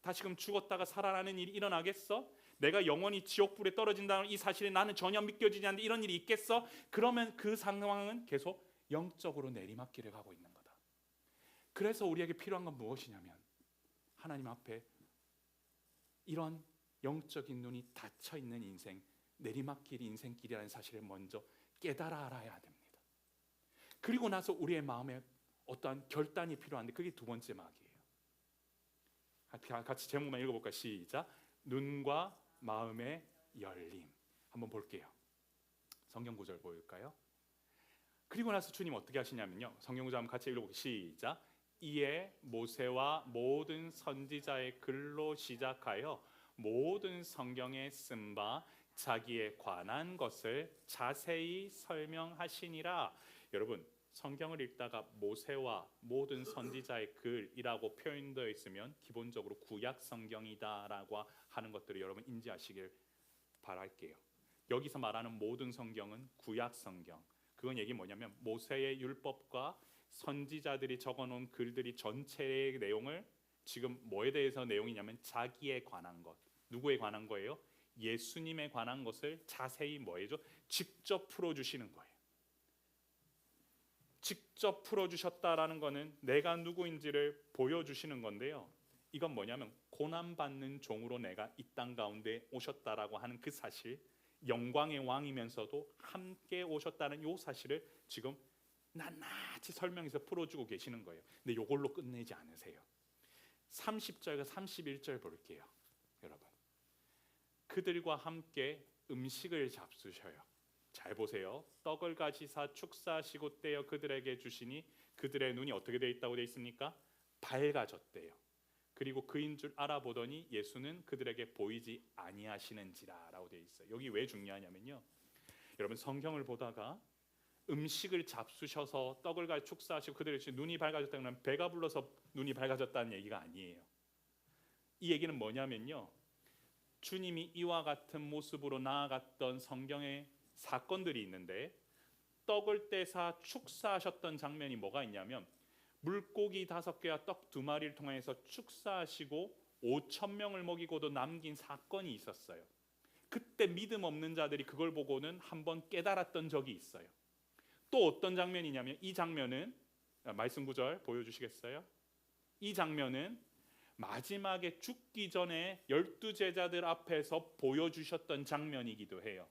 다시금 죽었다가 살아나는 일이 일어나겠어? 내가 영원히 지옥불에 떨어진다는 이 사실이 나는 전혀 믿겨지지 않는데 이런 일이 있겠어? 그러면 그 상황은 계속 영적으로 내리막길을 가고 있는 거다. 그래서 우리에게 필요한 건 무엇이냐면 하나님 앞에 이런 영적인 눈이 닫혀 있는 인생, 내리막길 인생길이라는 사실을 먼저 깨달아 알아야 됩니다. 그리고 나서 우리의 마음에 어떠한 결단이 필요한데 그게 두 번째 막이에요. 같이 제목만 읽어볼까? 시작. 눈과 마음의 열림. 한번 볼게요. 성경 구절 보일까요? 그리고 나서 주님 어떻게 하시냐면요. 성경 구절 한번 같이 읽어볼게요. 시작. 이에 모세와 모든 선지자의 글로 시작하여 모든 성경에 쓴 바 자기에 관한 것을 자세히 설명하시니라. 여러분, 성경을 읽다가 모세와 모든 선지자의 글이라고 표현되어 있으면 기본적으로 구약 성경이다라고 하는 것들을 여러분 인지하시길 바랄게요. 여기서 말하는 모든 성경은 구약 성경. 그건 얘기 뭐냐면 모세의 율법과 선지자들이 적어놓은 글들이 전체의 내용을 지금 뭐에 대해서 내용이냐면 자기에 관한 것. 누구에 관한 거예요? 예수님에 관한 것을 자세히 뭐해죠? 직접 풀어주시는 거예요. 직접 풀어주셨다라는 것은 내가 누구인지를 보여주시는 건데요. 이건 뭐냐면 고난받는 종으로 내가 이 땅 가운데 오셨다라고 하는 그 사실, 영광의 왕이면서도 함께 오셨다는 이 사실을 지금 낱낱이 설명해서 풀어주고 계시는 거예요. 근데 이걸로 끝내지 않으세요. 30절과 31절 볼게요. 여러분, 그들과 함께 음식을 잡수셔요. 잘 보세요. 떡을 가지사 축사하시고 떼어 그들에게 주시니 그들의 눈이 어떻게 돼 있다고 돼 있습니까? 밝아졌대요. 그리고 그인 줄 알아보더니 예수는 그들에게 보이지 아니하시는지라라고 돼 있어요. 여기 왜 중요하냐면요. 여러분, 성경을 보다가 음식을 잡수셔서 떡을 가지고 축사하시고 그들의 눈이 밝아졌다는 건 배가 불러서 눈이 밝아졌다는 얘기가 아니에요. 이 얘기는 뭐냐면요. 주님이 이와 같은 모습으로 나아갔던 성경의 사건들이 있는데 떡을 떼사 축사하셨던 장면이 뭐가 있냐면 물고기 5개와 떡 2마리를 통해서 축사하시고 5,000명을 먹이고도 남긴 사건이 있었어요. 그때 믿음 없는 자들이 그걸 보고는 한번 깨달았던 적이 있어요. 또 어떤 장면이냐면 이 장면은 말씀 구절 보여주시겠어요? 이 장면은 마지막에 죽기 전에 12제자들 앞에서 보여주셨던 장면이기도 해요.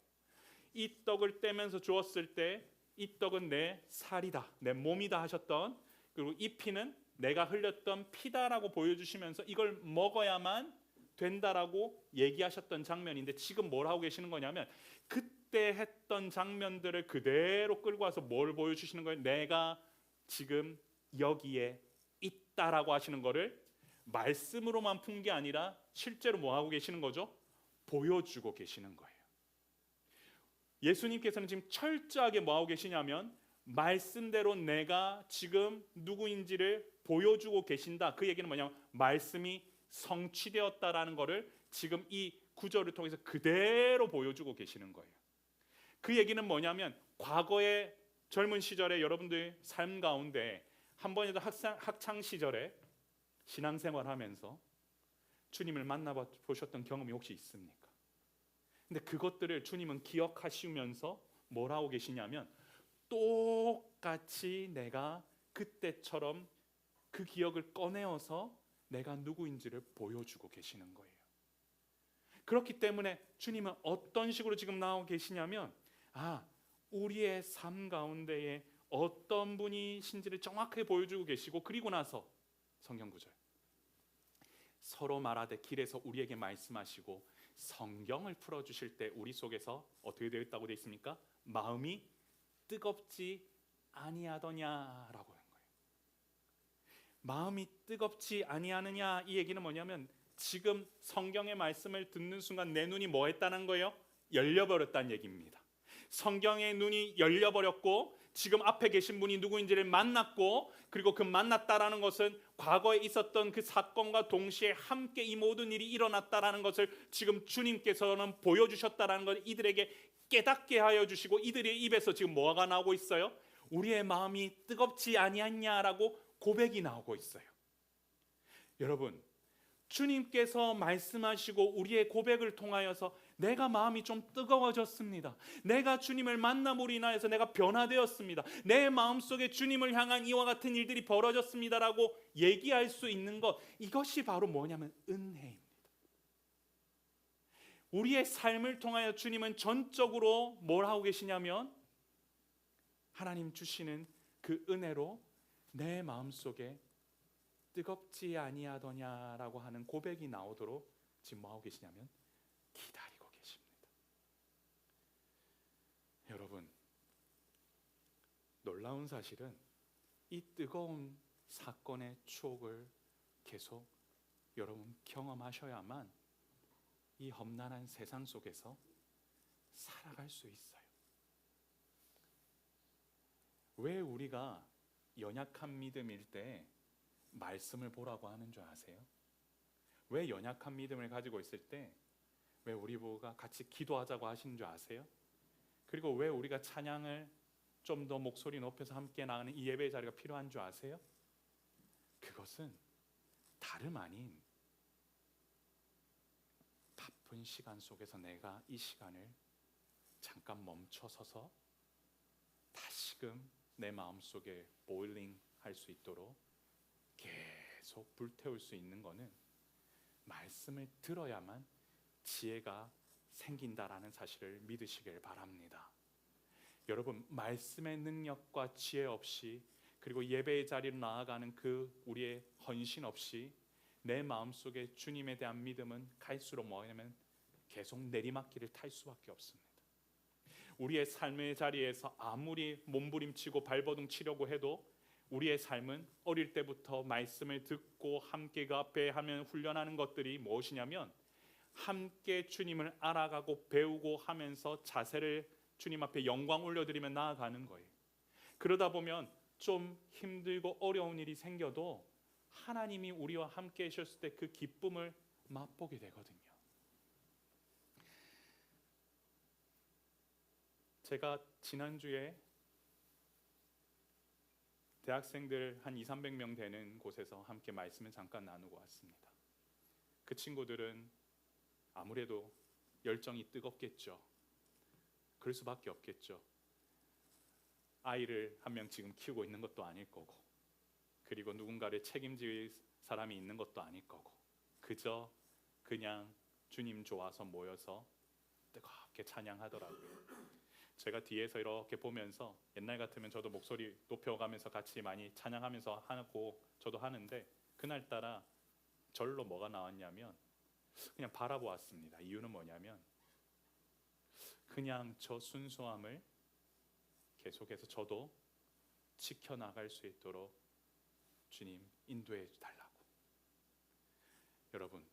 이 떡을 떼면서 주었을 때 이 떡은 내 살이다, 내 몸이다 하셨던, 그리고 이 피는 내가 흘렸던 피다라고 보여주시면서 이걸 먹어야만 된다라고 얘기하셨던 장면인데 지금 뭘 하고 계시는 거냐면 그때 했던 장면들을 그대로 끌고 와서 뭘 보여주시는 거예요? 내가 지금 여기에 있다라고 하시는 거를 말씀으로만 푼 게 아니라 실제로 뭐 하고 계시는 거죠? 보여주고 계시는 거예요. 예수님께서는 지금 철저하게 뭐 하고 계시냐면 말씀대로 내가 지금 누구인지를 보여주고 계신다. 그 얘기는 뭐냐면 말씀이 성취되었다라는 것을 지금 이 구절을 통해서 그대로 보여주고 계시는 거예요. 그 얘기는 뭐냐면 과거의 젊은 시절에 여러분들 삶 가운데 한 번이라도 학창 시절에 신앙생활하면서 주님을 만나보셨던 경험이 혹시 있습니까? 근데 그것들을 주님은 기억하시면서 뭘 하고 계시냐면 똑같이 내가 그때처럼 그 기억을 꺼내어서 내가 누구인지를 보여주고 계시는 거예요. 그렇기 때문에 주님은 어떤 식으로 지금 나오고 계시냐면 우리의 삶 가운데에 어떤 분이신지를 정확하게 보여주고 계시고 그리고 나서 성경 구절 서로 말하되 길에서 우리에게 말씀하시고 성경을 풀어주실 때 우리 속에서 어떻게 되어 있다고 되어 있습니까? 마음이 뜨겁지 아니하더냐라고 하는 거예요. 마음이 뜨겁지 아니하느냐 이 얘기는 뭐냐면 지금 성경의 말씀을 듣는 순간 내 눈이 뭐 했다는 거예요? 열려버렸다는 얘기입니다. 성경의 눈이 열려버렸고 지금 앞에 계신 분이 누구인지를 만났고 그리고 그 만났다라는 것은 과거에 있었던 그 사건과 동시에 함께 이 모든 일이 일어났다라는 것을 지금 주님께서는 보여주셨다라는 걸 이들에게 깨닫게 하여 주시고 이들의 입에서 지금 뭐가 나오고 있어요? 우리의 마음이 뜨겁지 아니하냐라고 고백이 나오고 있어요. 여러분, 주님께서 말씀하시고 우리의 고백을 통하여서 내가 마음이 좀 뜨거워졌습니다. 내가 주님을 만남으로 인하여서 내가 변화되었습니다. 내 마음속에 주님을 향한 이와 같은 일들이 벌어졌습니다라고 얘기할 수 있는 것, 이것이 바로 뭐냐면 은혜입니다. 우리의 삶을 통하여 주님은 전적으로 뭘 하고 계시냐면 하나님 주시는 그 은혜로 내 마음속에 뜨겁지 아니하더냐라고 하는 고백이 나오도록 지금 뭐 하고 계시냐면 기다리고 계십니다. 여러분, 놀라운 사실은 이 뜨거운 사건의 추억을 계속 여러분 경험하셔야만 이 험난한 세상 속에서 살아갈 수 있어요. 왜 우리가 연약한 믿음일 때 말씀을 보라고 하는 줄 아세요? 왜 연약한 믿음을 가지고 있을 때 왜 우리 보고가 같이 기도하자고 하시는 줄 아세요? 그리고 왜 우리가 찬양을 좀 더 목소리 높여서 함께 나가는 이 예배의 자리가 필요한 줄 아세요? 그것은 다름 아닌 바쁜 시간 속에서 내가 이 시간을 잠깐 멈춰서서 다시금 내 마음속에 보일링 할 수 있도록 계속 불태울 수 있는 거는 말씀을 들어야만 지혜가 생긴다라는 사실을 믿으시길 바랍니다. 여러분, 말씀의 능력과 지혜 없이 그리고 예배의 자리로 나아가는 그 우리의 헌신 없이 내 마음속에 주님에 대한 믿음은 갈수록 뭐냐면 계속 내리막길을 탈 수밖에 없습니다. 우리의 삶의 자리에서 아무리 몸부림치고 발버둥 치려고 해도 우리의 삶은 어릴 때부터 말씀을 듣고 함께 그 앞에 하면 훈련하는 것들이 무엇이냐면 함께 주님을 알아가고 배우고 하면서 자세를 주님 앞에 영광 올려드리며 나아가는 거예요. 그러다 보면 좀 힘들고 어려운 일이 생겨도 하나님이 우리와 함께 하셨을 때 그 기쁨을 맛보게 되거든요. 제가 지난주에 대학생들 한 200~300명 되는 곳에서 함께 말씀을 잠깐 나누고 왔습니다. 그 친구들은 아무래도 열정이 뜨겁겠죠. 그럴 수밖에 없겠죠. 아이를 한 명 지금 키우고 있는 것도 아닐 거고, 그리고 누군가를 책임질 사람이 있는 것도 아닐 거고, 그저 그냥 주님 좋아서 모여서 뜨겁게 찬양하더라고요. 제가 뒤에서 이렇게 보면서 옛날 같으면 저도 목소리 높여가면서 같이 많이 찬양하면서 하고 저도 하는데 그날따라 절로 뭐가 나왔냐면 그냥 바라보았습니다. 이유는 뭐냐면 그냥 저 순수함을 계속해서 저도 지켜나갈 수 있도록 주님 인도해 달라고. 여러분,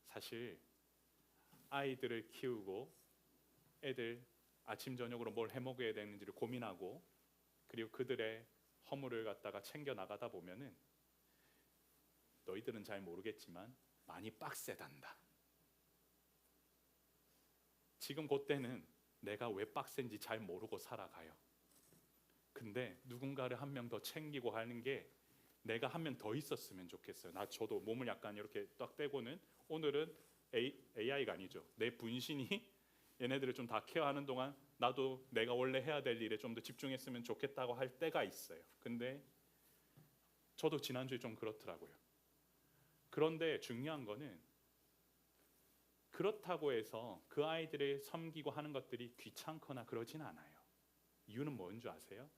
사실 아이들을 키우고 애들 아침 저녁으로 뭘 해먹어야 되는지를 고민하고 그리고 그들의 허물을 갖다가 챙겨 나가다 보면은 너희들은 잘 모르겠지만 많이 빡세단다. 지금 그때는 내가 왜 빡센지 잘 모르고 살아가요. 근데 누군가를 한 명 더 챙기고 하는 게 내가 한 명 더 있었으면 좋겠어요. 저도 몸을 약간 이렇게 딱 떼고는 오늘은 AI가 아니죠. 내 분신이 얘네들을 좀 다 케어하는 동안 나도 내가 원래 해야 될 일에 좀 더 집중했으면 좋겠다고 할 때가 있어요. 근데 저도 지난주에 좀 그렇더라고요. 그런데 중요한 거는 그렇다고 해서 그 아이들을 섬기고 하는 것들이 귀찮거나 그러진 않아요. 이유는 뭔 줄 아세요?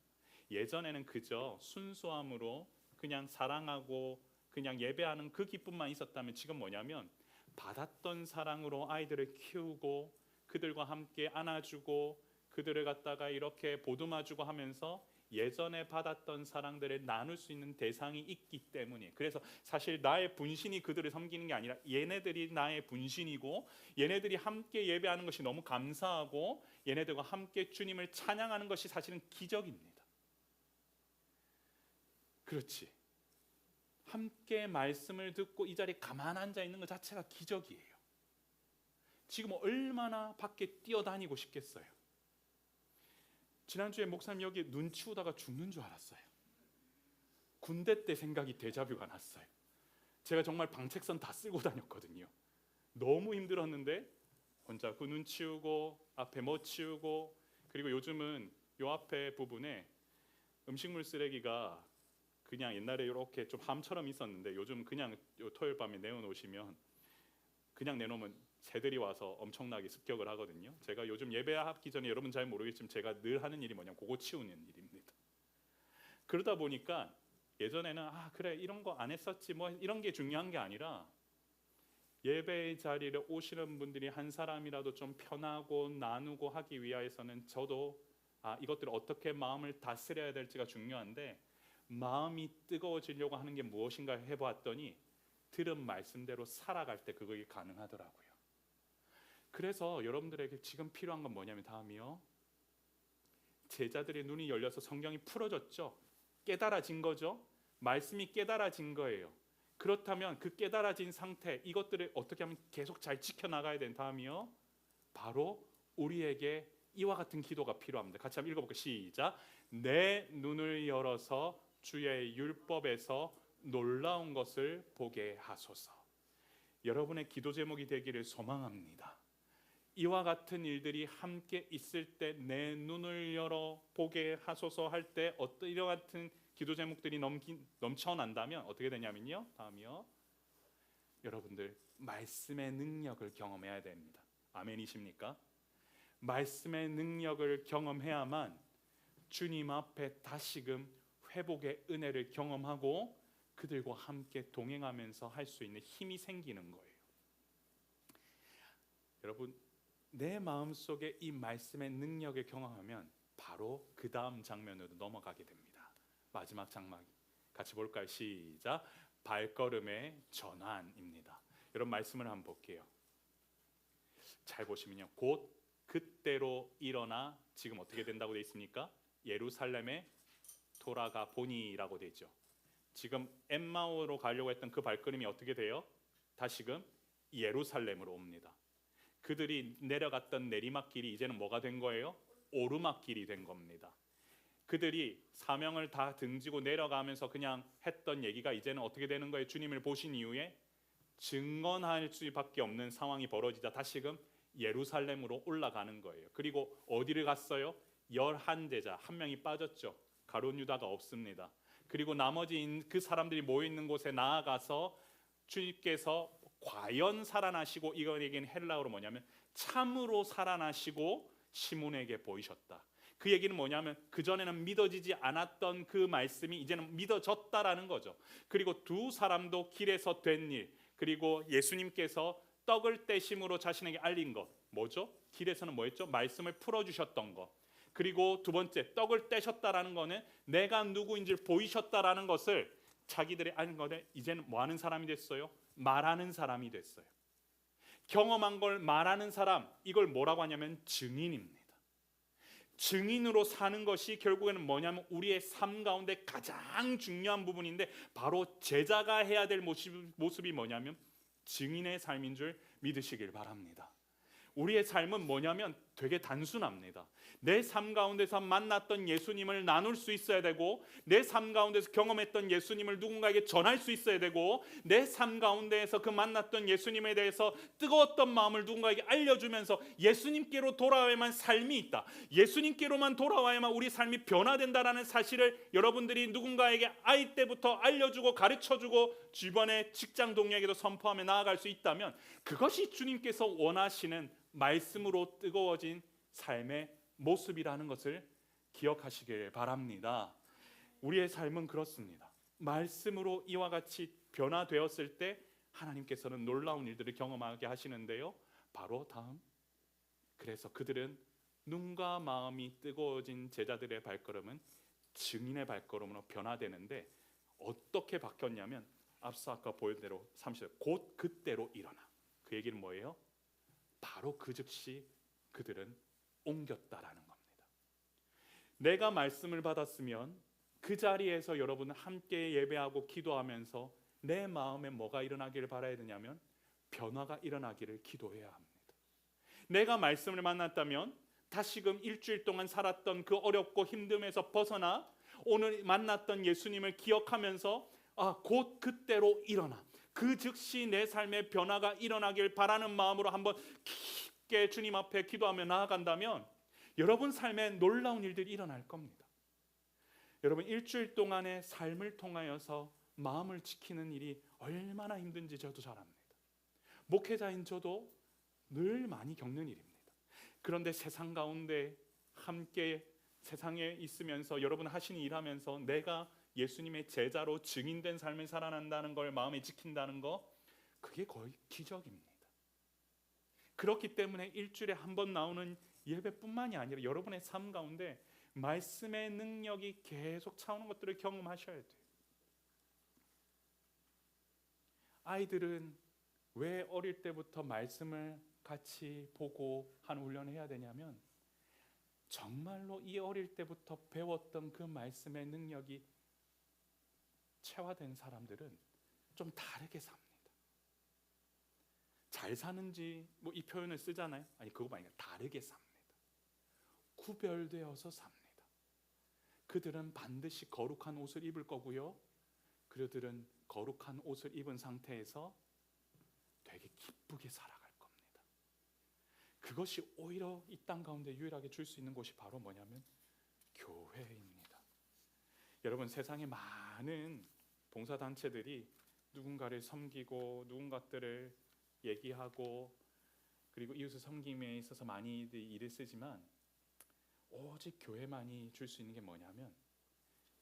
예전에는 그저 순수함으로 그냥 사랑하고 그냥 예배하는 그 기쁨만 있었다면 지금 뭐냐면 받았던 사랑으로 아이들을 키우고 그들과 함께 안아주고 그들을 갖다가 이렇게 보듬어주고 하면서 예전에 받았던 사랑들을 나눌 수 있는 대상이 있기 때문이에요. 그래서 사실 나의 분신이 그들을 섬기는 게 아니라 얘네들이 나의 분신이고 얘네들이 함께 예배하는 것이 너무 감사하고 얘네들과 함께 주님을 찬양하는 것이 사실은 기적입니다. 그렇지. 함께 말씀을 듣고 이 자리에 가만 앉아 있는 것 자체가 기적이에요. 지금 얼마나 밖에 뛰어다니고 싶겠어요. 지난주에 목사님 여기 눈 치우다가 죽는 줄 알았어요. 군대 때 생각이 데자뷰가 났어요. 제가 정말 방책선 다 쓸고 다녔거든요. 너무 힘들었는데 혼자 그 눈 치우고 앞에 뭐 치우고, 그리고 요즘은 요 앞에 부분에 음식물 쓰레기가 그냥 옛날에 이렇게 좀 함처럼 있었는데 요즘 그냥 요 토요일 밤에 내어놓으시면 그냥 내놓으면 새들이 와서 엄청나게 습격을 하거든요. 제가 요즘 예배하기 전에 여러분 잘 모르겠지만 제가 늘 하는 일이 뭐냐면 그거 치우는 일입니다. 그러다 보니까 예전에는 그래 이런 거 안 했었지 뭐 이런 게 중요한 게 아니라 예배의 자리를 오시는 분들이 한 사람이라도 좀 편하고 나누고 하기 위해서는 저도 이것들을 어떻게 마음을 다스려야 될지가 중요한데, 마음이 뜨거워지려고 하는 게 무엇인가 해보았더니 들은 말씀대로 살아갈 때 그게 가능하더라고요. 그래서 여러분들에게 지금 필요한 건 뭐냐면 다음이요. 제자들의 눈이 열려서 성경이 풀어졌죠. 깨달아진 거죠. 말씀이 깨달아진 거예요. 그렇다면 그 깨달아진 상태, 이것들을 어떻게 하면 계속 잘 지켜나가야 되는 다음이요. 바로 우리에게 이와 같은 기도가 필요합니다. 같이 한번 읽어볼게요. 시작. 내 눈을 열어서 주의 율법에서 놀라운 것을 보게 하소서. 여러분의 기도 제목이 되기를 소망합니다. 이와 같은 일들이 함께 있을 때 내 눈을 열어 보게 하소서 할 때 어떤 이와 같은 기도 제목들이 넘쳐난다면 어떻게 되냐면요. 다음이요. 여러분들 말씀의 능력을 경험해야 됩니다. 아멘이십니까? 말씀의 능력을 경험해야만 주님 앞에 다시금 회복의 은혜를 경험하고 그들과 함께 동행하면서 할 수 있는 힘이 생기는 거예요. 여러분, 내 마음속에 이 말씀의 능력을 경험하면 바로 그 다음 장면으로 넘어가게 됩니다. 마지막 장면 같이 볼까요? 시작. 발걸음의 전환입니다. 여러분 말씀을 한번 볼게요. 잘 보시면요. 곧 그때로 일어나 지금 어떻게 된다고 되어 있습니까? 예루살렘에 돌아가 보니라고 되죠. 지금 엠마오로 가려고 했던 그 발걸음이 어떻게 돼요? 다시금 예루살렘으로 옵니다. 그들이 내려갔던 내리막길이 이제는 뭐가 된 거예요? 오르막길이 된 겁니다. 그들이 사명을 다 등지고 내려가면서 그냥 했던 얘기가 이제는 어떻게 되는 거예요? 주님을 보신 이후에 증언할 수밖에 없는 상황이 벌어지자 다시금 예루살렘으로 올라가는 거예요. 그리고 어디를 갔어요? 11제자 한 명이 빠졌죠. 가룟 유다가 없습니다. 그리고 나머지 그 사람들이 모여 있는 곳에 나아가서 주님께서 과연 살아나시고, 이거 얘기는 헬라어로 뭐냐면 참으로 살아나시고 시몬에게 보이셨다. 그 얘기는 뭐냐면 그전에는 믿어지지 않았던 그 말씀이 이제는 믿어졌다라는 거죠. 그리고 두 사람도 길에서 된 일, 그리고 예수님께서 떡을 떼심으로 자신에게 알린 것, 뭐죠? 길에서는 뭐였죠? 말씀을 풀어주셨던 것. 그리고 두 번째, 떡을 떼셨다라는 거는 내가 누구인지를 보이셨다라는 것을 자기들이 아는 거에 이제는 뭐 하는 사람이 됐어요? 말하는 사람이 됐어요. 경험한 걸 말하는 사람, 이걸 뭐라고 하냐면 증인입니다. 증인으로 사는 것이 결국에는 뭐냐면 우리의 삶 가운데 가장 중요한 부분인데, 바로 제자가 해야 될 모습이 뭐냐면 증인의 삶인 줄 믿으시길 바랍니다. 우리의 삶은 뭐냐면 되게 단순합니다. 내 삶 가운데서 만났던 예수님을 나눌 수 있어야 되고, 내 삶 가운데서 경험했던 예수님을 누군가에게 전할 수 있어야 되고, 내 삶 가운데에서 그 만났던 예수님에 대해서 뜨거웠던 마음을 누군가에게 알려주면서 예수님께로 돌아와야만 삶이 있다, 예수님께로만 돌아와야만 우리 삶이 변화된다라는 사실을 여러분들이 누군가에게 아이 때부터 알려주고 가르쳐주고 주변의 직장 동료에게도 선포하며 나아갈 수 있다면, 그것이 주님께서 원하시는 말씀으로 뜨거워진 삶의 모습이라는 것을 기억하시길 바랍니다. 우리의 삶은 그렇습니다. 말씀으로 이와 같이 변화되었을 때 하나님께서는 놀라운 일들을 경험하게 하시는데요. 바로 다음, 그래서 그들은 눈과 마음이 뜨거워진 제자들의 발걸음은 증인의 발걸음으로 변화되는데 어떻게 바뀌었냐면 앞서 아까 보여준 대로 30절 곧 그때로 일어나. 그 얘기는 뭐예요? 바로 그 즉시 그들은 옮겼다라는 겁니다. 내가 말씀을 받았으면 그 자리에서 여러분은 함께 예배하고 기도하면서 내 마음에 뭐가 일어나기를 바라야 되냐면 변화가 일어나기를 기도해야 합니다. 내가 말씀을 만났다면 다시금 일주일 동안 살았던 그 어렵고 힘듦에서 벗어나 오늘 만났던 예수님을 기억하면서 곧 그때로 일어나 그 즉시 내 삶의 변화가 일어나길 바라는 마음으로 한번 깊게 주님 앞에 기도하며 나아간다면 여러분 삶에 놀라운 일들이 일어날 겁니다. 여러분 일주일 동안의 삶을 통하여서 마음을 지키는 일이 얼마나 힘든지 저도 잘 압니다. 목회자인 저도 늘 많이 겪는 일입니다. 그런데 세상 가운데 함께 세상에 있으면서 여러분 하시는 일하면서 내가 예수님의 제자로 증인된 삶을 살아난다는 걸 마음에 지킨다는 거 그게 거의 기적입니다. 그렇기 때문에 일주일에 한 번 나오는 예배뿐만이 아니라 여러분의 삶 가운데 말씀의 능력이 계속 차오는 것들을 경험하셔야 돼요. 아이들은 왜 어릴 때부터 말씀을 같이 보고 하는 훈련을 해야 되냐면 정말로 이 어릴 때부터 배웠던 그 말씀의 능력이 체화된 사람들은 좀 다르게 삽니다. 잘 사는지 뭐 이 표현을 쓰잖아요. 아니 그거 아니라 다르게 삽니다. 구별되어서 삽니다. 그들은 반드시 거룩한 옷을 입을 거고요. 그들은 거룩한 옷을 입은 상태에서 되게 기쁘게 살아갈 겁니다. 그것이 오히려 이 땅 가운데 유일하게 줄 수 있는 곳이 바로 뭐냐면 교회입니다. 여러분 세상에 많은 봉사단체들이 누군가를 섬기고 누군가들을 얘기하고 그리고 이웃을 섬김에 있어서 많이 일을 쓰지만 오직 교회만이 줄 수 있는 게 뭐냐면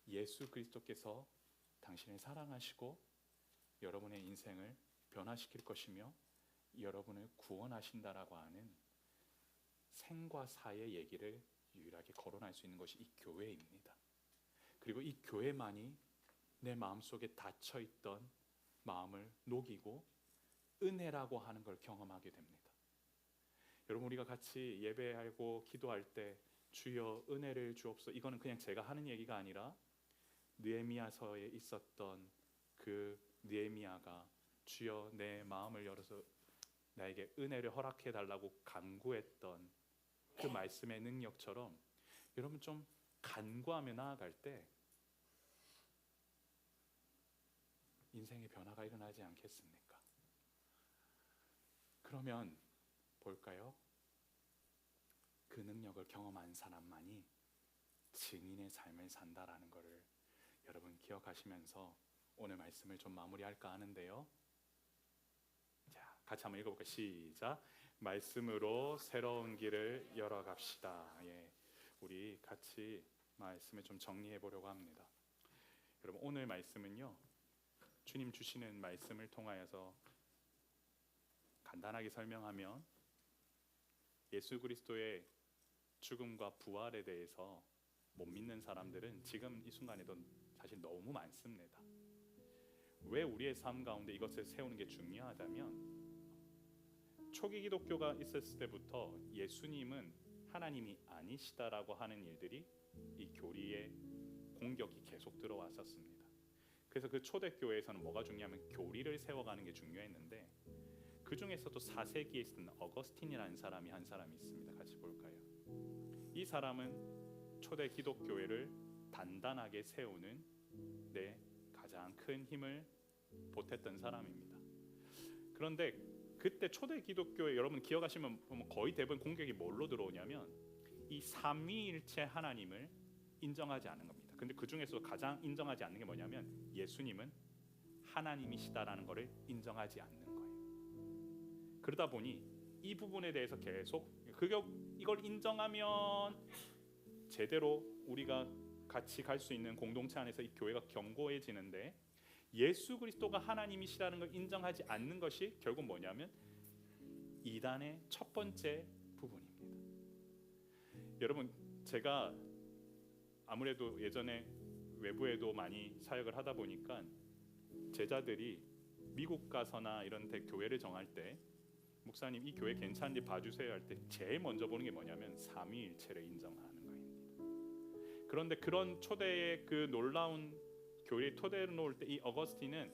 예수 그리스도께서 당신을 사랑하시고 여러분의 인생을 변화시킬 것이며 여러분을 구원하신다라고 하는 생과 사의 얘기를 유일하게 거론할 수 있는 것이 이 교회입니다. 그리고 이 교회만이 내 마음속에 닫혀있던 마음을 녹이고 은혜라고 하는 걸 경험하게 됩니다. 여러분 우리가 같이 예배하고 기도할 때 주여 은혜를 주옵소서 이거는 그냥 제가 하는 얘기가 아니라 느헤미야서에 있었던 그 느헤미야가 주여 내 마음을 열어서 나에게 은혜를 허락해 달라고 간구했던 그 말씀의 능력처럼 여러분 좀 간구하며 나아갈 때 인생의 변화가 일어나지 않겠습니까? 그러면 볼까요? 그 능력을 경험한 사람만이 증인의 삶을 산다라는 것을 여러분 기억하시면서 오늘 말씀을 좀 마무리할까 하는데요. 자, 같이 한번 읽어볼까요? 시작. 말씀으로 새로운 길을 열어갑시다. 예, 우리 같이 말씀을 좀 정리해 보려고 합니다. 여러분 오늘 말씀은요, 주님 주시는 말씀을 통하여서 간단하게 설명하면 예수 그리스도의 죽음과 부활에 대해서 못 믿는 사람들은 지금 이 순간에도 사실 너무 많습니다. 왜 우리의 삶 가운데 이것을 세우는 게 중요하다면 초기 기독교가 있었을 때부터 예수님은 하나님이 아니시다라고 하는 일들이 이 교리의 공격이 계속 들어왔었습니다. 그래서 그 초대교회에서는 뭐가 중요하면 교리를 세워가는 게 중요했는데 그 중에서도 4세기에 있었던 어거스틴이라는 사람이 한 사람이 있습니다. 같이 볼까요? 이 사람은 초대 기독교회를 단단하게 세우는 가장 큰 힘을 보탰던 사람입니다. 그런데 그때 초대 기독교회 여러분 기억하시면 거의 대부분 공격이 뭘로 들어오냐면 이 삼위일체 하나님을 인정하지 않는 겁니다. 근데 그 중에서도 가장 인정하지 않는 게 뭐냐면 예수님은 하나님이시다라는 것을 인정하지 않는 거예요. 그러다 보니 이 부분에 대해서 계속 이걸 인정하면 제대로 우리가 같이 갈 수 있는 공동체 안에서 이 교회가 견고해지는데 예수 그리스도가 하나님이시라는 걸 인정하지 않는 것이 결국 뭐냐면 이단의 첫 번째 부분입니다. 여러분, 제가 아무래도 예전에 외부에도 많이 사역을 하다 보니까 제자들이 미국 가서나 이런 데 교회를 정할 때 목사님 이 교회 괜찮은지 봐주세요 할 때 제일 먼저 보는 게 뭐냐면 삼위일체를 인정하는 거예요. 그런데 그런 초대의 그 놀라운 교회에 토대로 놓을 때 이 어거스틴은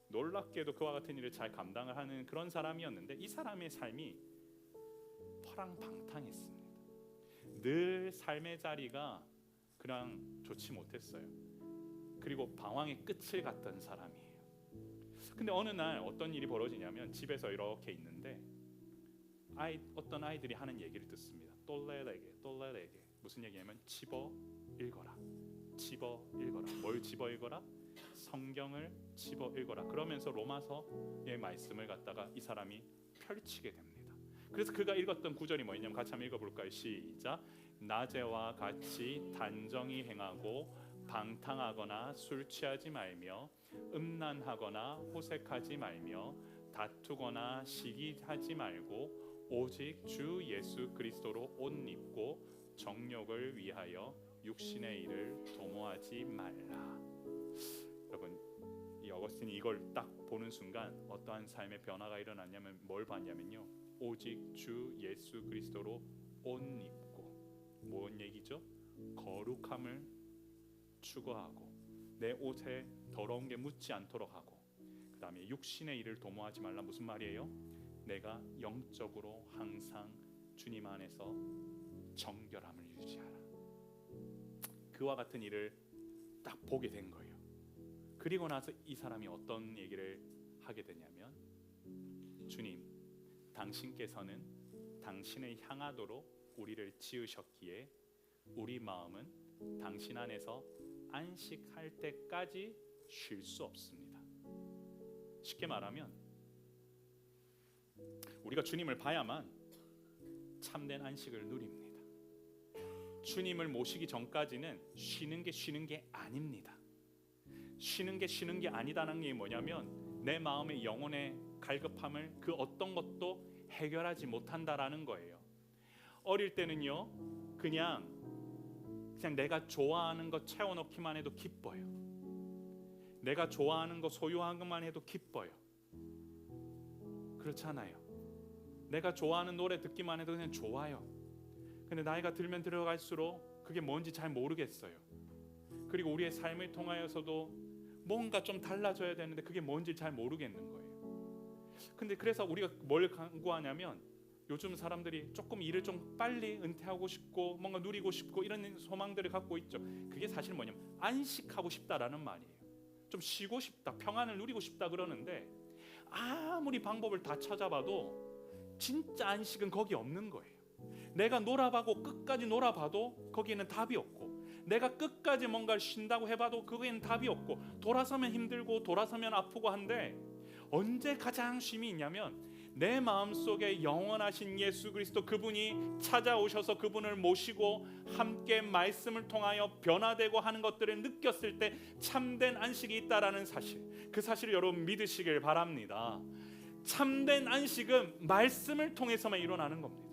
놀랍게도 그와 같은 일을 잘 감당을 하는 그런 사람이었는데 이 사람의 삶이 허랑방탕했습니다. 늘 삶의 자리가 그냥 좋지 못했어요. 그리고 방황의 끝을 갔던 사람이에요. 근데 어느 날 어떤 일이 벌어지냐면 집에서 이렇게 있는데 어떤 아이들이 하는 얘기를 듣습니다. 똘레에게 무슨 얘기냐면 집어 읽어라. 집어 읽어라. 뭘 집어 읽어라? 성경을 집어 읽어라. 그러면서 로마서의 말씀을 갖다가 이 사람이 펼치게 됩니다. 그래서 그가 읽었던 구절이 뭐냐면 같이 한번 읽어볼까요? 시작. 낮에와 같이 단정히 행하고 방탕하거나 술 취하지 말며 음란하거나 호색하지 말며 다투거나 시기하지 말고 오직 주 예수 그리스도로 옷 입고 정욕을 위하여 육신의 일을 도모하지 말라. 여러분, 이 어거스틴이 이걸 딱 보는 순간 어떠한 삶의 변화가 일어났냐면 뭘 봤냐면요, 오직 주 예수 그리스도로 옷 입고, 뭔 얘기죠? 거룩함을 추구하고 내 옷에 더러운 게 묻지 않도록 하고, 그 다음에 육신의 일을 도모하지 말라. 무슨 말이에요? 내가 영적으로 항상 주님 안에서 정결함을 유지하라. 그와 같은 일을 딱 보게 된 거예요. 그리고 나서 이 사람이 어떤 얘기를 하게 되냐면, 주님, 당신께서는 당신을 향하도록 우리를 지으셨기에 우리 마음은 당신 안에서 안식할 때까지 쉴 수 없습니다. 쉽게 말하면 우리가 주님을 봐야만 참된 안식을 누립니다. 주님을 모시기 전까지는 쉬는 게 아닙니다. 쉬는 게 아니다는 게 뭐냐면 내 마음의 영혼의 갈급함을 그 어떤 것도 해결하지 못한다라는 거예요. 어릴 때는요, 그냥 내가 좋아하는 거 채워넣기만 해도 기뻐요. 내가 좋아하는 거 소유한 것만 해도 기뻐요. 그렇잖아요. 내가 좋아하는 노래 듣기만 해도 그냥 좋아요. 근데 나이가 들면 들어갈수록 그게 뭔지 잘 모르겠어요. 그리고 우리의 삶을 통하여서도 뭔가 좀 달라져야 되는데 그게 뭔지 잘 모르겠는 거예요. 근데 그래서 우리가 뭘 강구하냐면, 요즘 사람들이 조금 일을 좀 빨리 은퇴하고 싶고 뭔가 누리고 싶고 이런 소망들을 갖고 있죠. 그게 사실 뭐냐면 안식하고 싶다라는 말이에요. 좀 쉬고 싶다, 평안을 누리고 싶다 그러는데 아무리 방법을 다 찾아봐도 진짜 안식은 거기 없는 거예요. 내가 놀아봐고 끝까지 놀아봐도 거기에는 답이 없고, 내가 끝까지 뭔가를 쉰다고 해봐도 거기에는 답이 없고, 돌아서면 힘들고 돌아서면 아프고 한데 언제 가장 쉼이 있냐면 내 마음속에 영원하신 예수 그리스도, 그분이 찾아오셔서 그분을 모시고 함께 말씀을 통하여 변화되고 하는 것들을 느꼈을 때 참된 안식이 있다라는 사실, 그 사실을 여러분 믿으시길 바랍니다. 참된 안식은 말씀을 통해서만 일어나는 겁니다.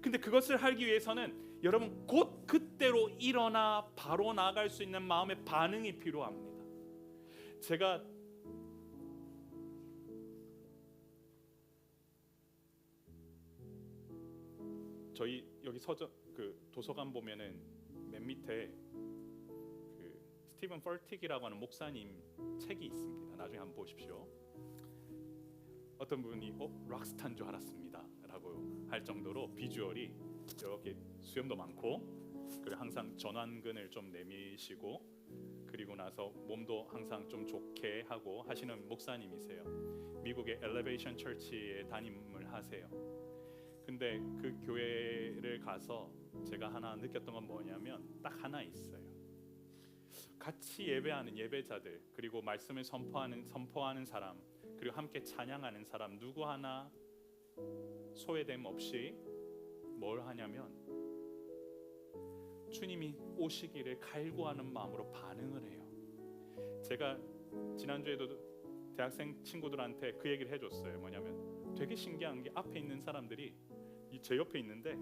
근데 그것을 하기 위해서는 여러분 곧 그때로 일어나 바로 나아갈 수 있는 마음의 반응이 필요합니다. 제가 저희 여기 서점 그 도서관 보면은 맨 밑에 그 스티븐 펄틱이라고 하는 목사님 책이 있습니다. 나중에 한번 보십시오. 어떤 분이 락스타인 줄 알았습니다라고 할 정도로 비주얼이 이렇게 수염도 많고, 그리고 항상 전완근을 좀 내미시고, 그리고 나서 몸도 항상 좀 좋게 하고 하시는 목사님이세요. 미국의 엘리베이션 처치에 담임을 하세요. 근데 그 교회를 가서 제가 하나 느꼈던 건 뭐냐면 딱 하나 있어요. 같이 예배하는 예배자들, 그리고 말씀을 선포하는 사람, 그리고 함께 찬양하는 사람 누구 하나 소외됨 없이 뭘 하냐면 주님이 오시기를 갈구하는 마음으로 반응을 해요. 제가 지난주에도 대학생 친구들한테 그 얘기를 해줬어요. 뭐냐면 되게 신기한 게 앞에 있는 사람들이 제 옆에 있는데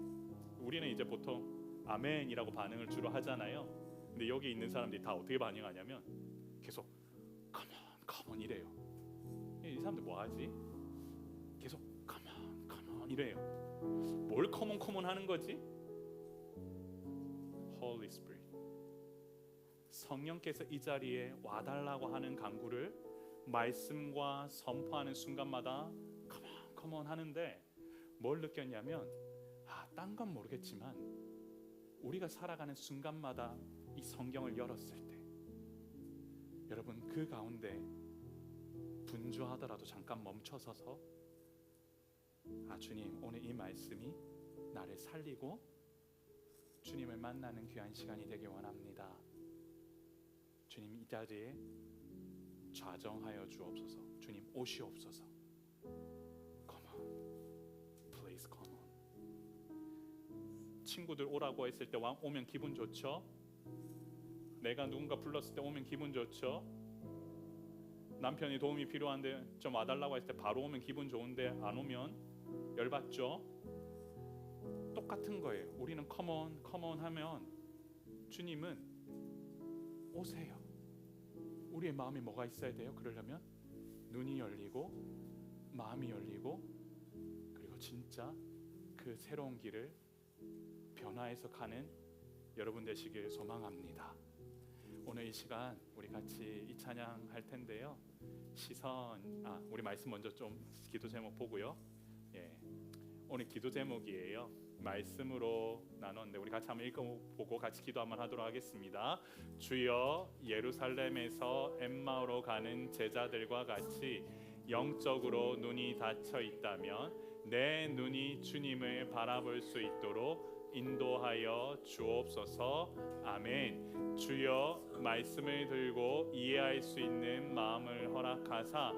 우리는 이제 보통 아멘이라고 반응을 주로 하잖아요. 근데 여기 있는 사람들이 다 어떻게 반응하냐면 계속 컴온 이래요. 이 사람들 뭐 하지? 계속 컴온 이래요. 뭘 컴온 하는 거지? Holy Spirit, 성령께서 이 자리에 와달라고 하는 간구를 말씀과 선포하는 순간마다 컴온 하는데 뭘 느꼈냐면 딴 건 모르겠지만 우리가 살아가는 순간마다 이 성경을 열었을 때 여러분 그 가운데 분주하더라도 잠깐 멈춰서서 주님 오늘 이 말씀이 나를 살리고 주님을 만나는 귀한 시간이 되길 원합니다. 주님 이 자리에 좌정하여 주옵소서. 주님 오시옵소서. Come on, please come on. 친구들 오라고 했을 때 오면 기분 좋죠? 내가 누군가 불렀을 때 오면 기분 좋죠? 남편이 도움이 필요한데 좀 와달라고 했을 때 바로 오면 기분 좋은데 안 오면 열받죠? 똑같은 거예요. 우리는 컴온 하면 주님은 오세요. 우리의 마음에 뭐가 있어야 돼요? 그러려면 눈이 열리고 마음이 열리고 그리고 진짜 그 새로운 길을 변화해서 가는 여러분 되시길 소망합니다. 오늘 이 시간 우리 같이 이 찬양 할 텐데요. 우리 말씀 먼저 좀 기도 제목 보고요. 오늘 기도 제목이에요. 말씀으로 나눴는데 우리 같이 한번 읽어보고 같이 기도 한번 하도록 하겠습니다. 주여, 예루살렘에서 엠마오로 가는 제자들과 같이 영적으로 눈이 닫혀 있다면 내 눈이 주님을 바라볼 수 있도록 인도하여 주옵소서. 아멘. 주여, 말씀을 들고 이해할 수 있는 마음을 허락하사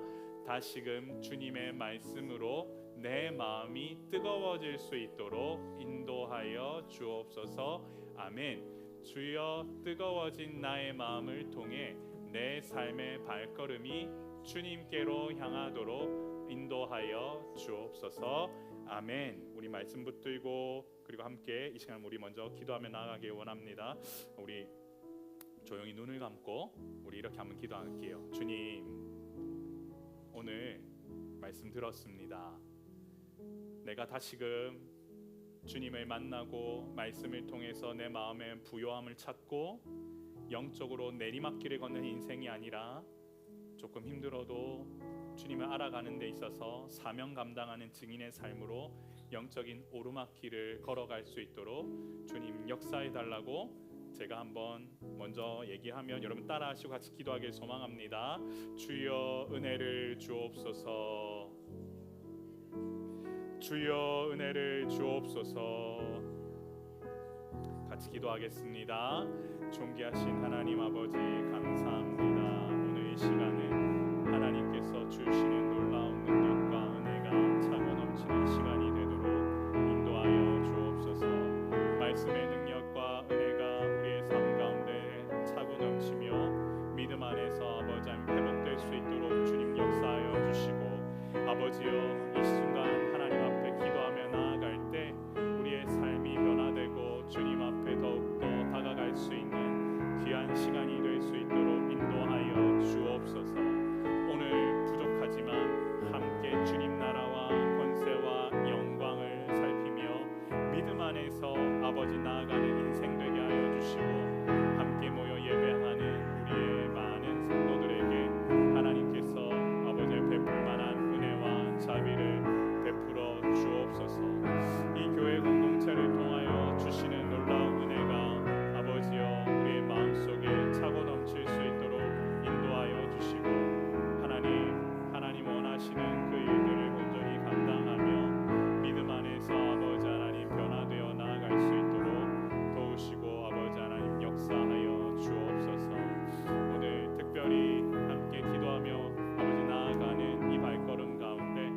다시금 주님의 말씀으로 내 마음이 뜨거워질 수 있도록 인도하여 주옵소서. 아멘. 주여, 뜨거워진 나의 마음을 통해 내 삶의 발걸음이 주님께로 향하도록 인도하여 주옵소서. 아멘. 우리 말씀 붙들고 그리고 함께 이 시간 우리 먼저 기도하며 나아가길 원합니다. 우리 조용히 눈을 감고 우리 이렇게 한번 기도할게요. 주님, 오늘 말씀 들었습니다. 내가 다시금 주님을 만나고 말씀을 통해서 내 마음의 부요함을 찾고 영적으로 내리막길을 걷는 인생이 아니라 조금 힘들어도 주님을 알아가는 데 있어서 사명 감당하는 증인의 삶으로 영적인 오르막길을 걸어갈 수 있도록 주님 역사해 달라고 제가 한번 먼저 얘기하면 여러분 따라하시고 같이 기도하길 소망합니다. 주여, 은혜를 주옵소서. 주여, 은혜를 주옵소서. 같이 기도하겠습니다. 존귀하신 하나님 아버지, 감사합니다. 오늘 이 시간은 하나님께서 주시는 놀라운 능력과 은혜가 차고 넘치는 시간이 되도록 인도하여 주옵소서. 말씀의 능력과 은혜가 우리의 삶 가운데 차고 넘치며 믿음 안에서 아버지 회복될 수 있도록 주님 역사하여 주시고, 아버지여, 이 순간 하나님 앞에 기도하며 나아갈 때 우리의 삶이 변화되고 주님 앞에 더욱더 다가갈 수 있는 귀한 시간이 될 수 있도록 인도하여 주옵소서. 오늘 부족하지만 함께 주님 나라와 권세와 영광을 살피며 믿음 안에서 아버지 나아가는 인생 되게 하여 주시고, 함께 모여 예배하는 우리의 많은 성도들에게 하나님께서 아버지의 베풀 만한 은혜와 자비를 베풀어 주옵소서. 이 교회 공동체를 통하여 주시는 놀라운 은혜가 아버지여 우리의 마음속에 차고 넘칠 수 있도록 인도하여 주시고, 하나님 원하시는 그 일들을 온전히 감당하며 믿음 안에서 아버지 하나님 변화되어 나아갈 수 있도록 도우시고 아버지 하나님 역사하여 주옵소서. 오늘 특별히 함께 기도하며 아버지 나아가는 이 발걸음 가운데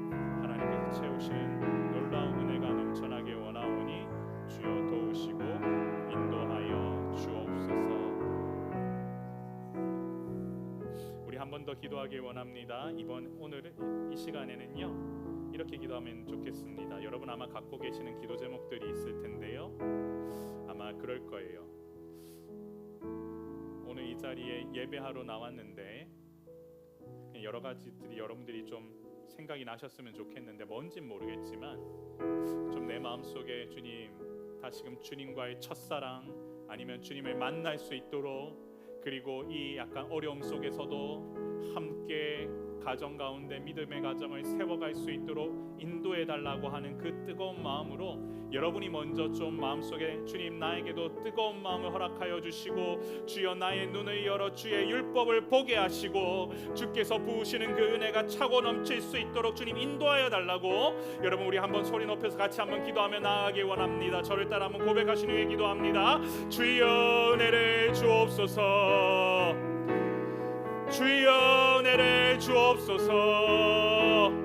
하나님께서 채우시는 놀라운 은혜가 넘쳐나게 원하오니 주여 도우시고 인도하여 주옵소서. 우리 한 번 더 기도하길 원합니다. 오늘 이 시간에는요, 이렇게 기도하면 좋겠습니다. 여러분 아마 갖고 계시는 기도 제목들이 있을 텐데요. 아마 그럴 거예요. 오늘 이 자리에 예배하러 나왔는데 여러 가지들이 여러분들이 좀 생각이 나셨으면 좋겠는데 뭔진 모르겠지만 좀 내 마음속에 주님, 다시금 주님과의 첫사랑 아니면 주님을 만날 수 있도록, 그리고 이 약간 어려움 속에서도 함께 가정 가운데 믿음의 가정을 세워갈 수 있도록 인도해 달라고 하는 그 뜨거운 마음으로 여러분이 먼저 좀 마음속에 주님, 나에게도 뜨거운 마음을 허락하여 주시고 주여 나의 눈을 열어 주의 율법을 보게 하시고 주께서 부으시는 그 은혜가 차고 넘칠 수 있도록 주님 인도하여 달라고, 여러분 우리 한번 소리 높여서 같이 한번 기도하며 나아가기 원합니다. 저를 따라 한번 고백하신 후에 기도합니다. 주여 은혜를 주옵소서, 주여 은혜를 주옵소서.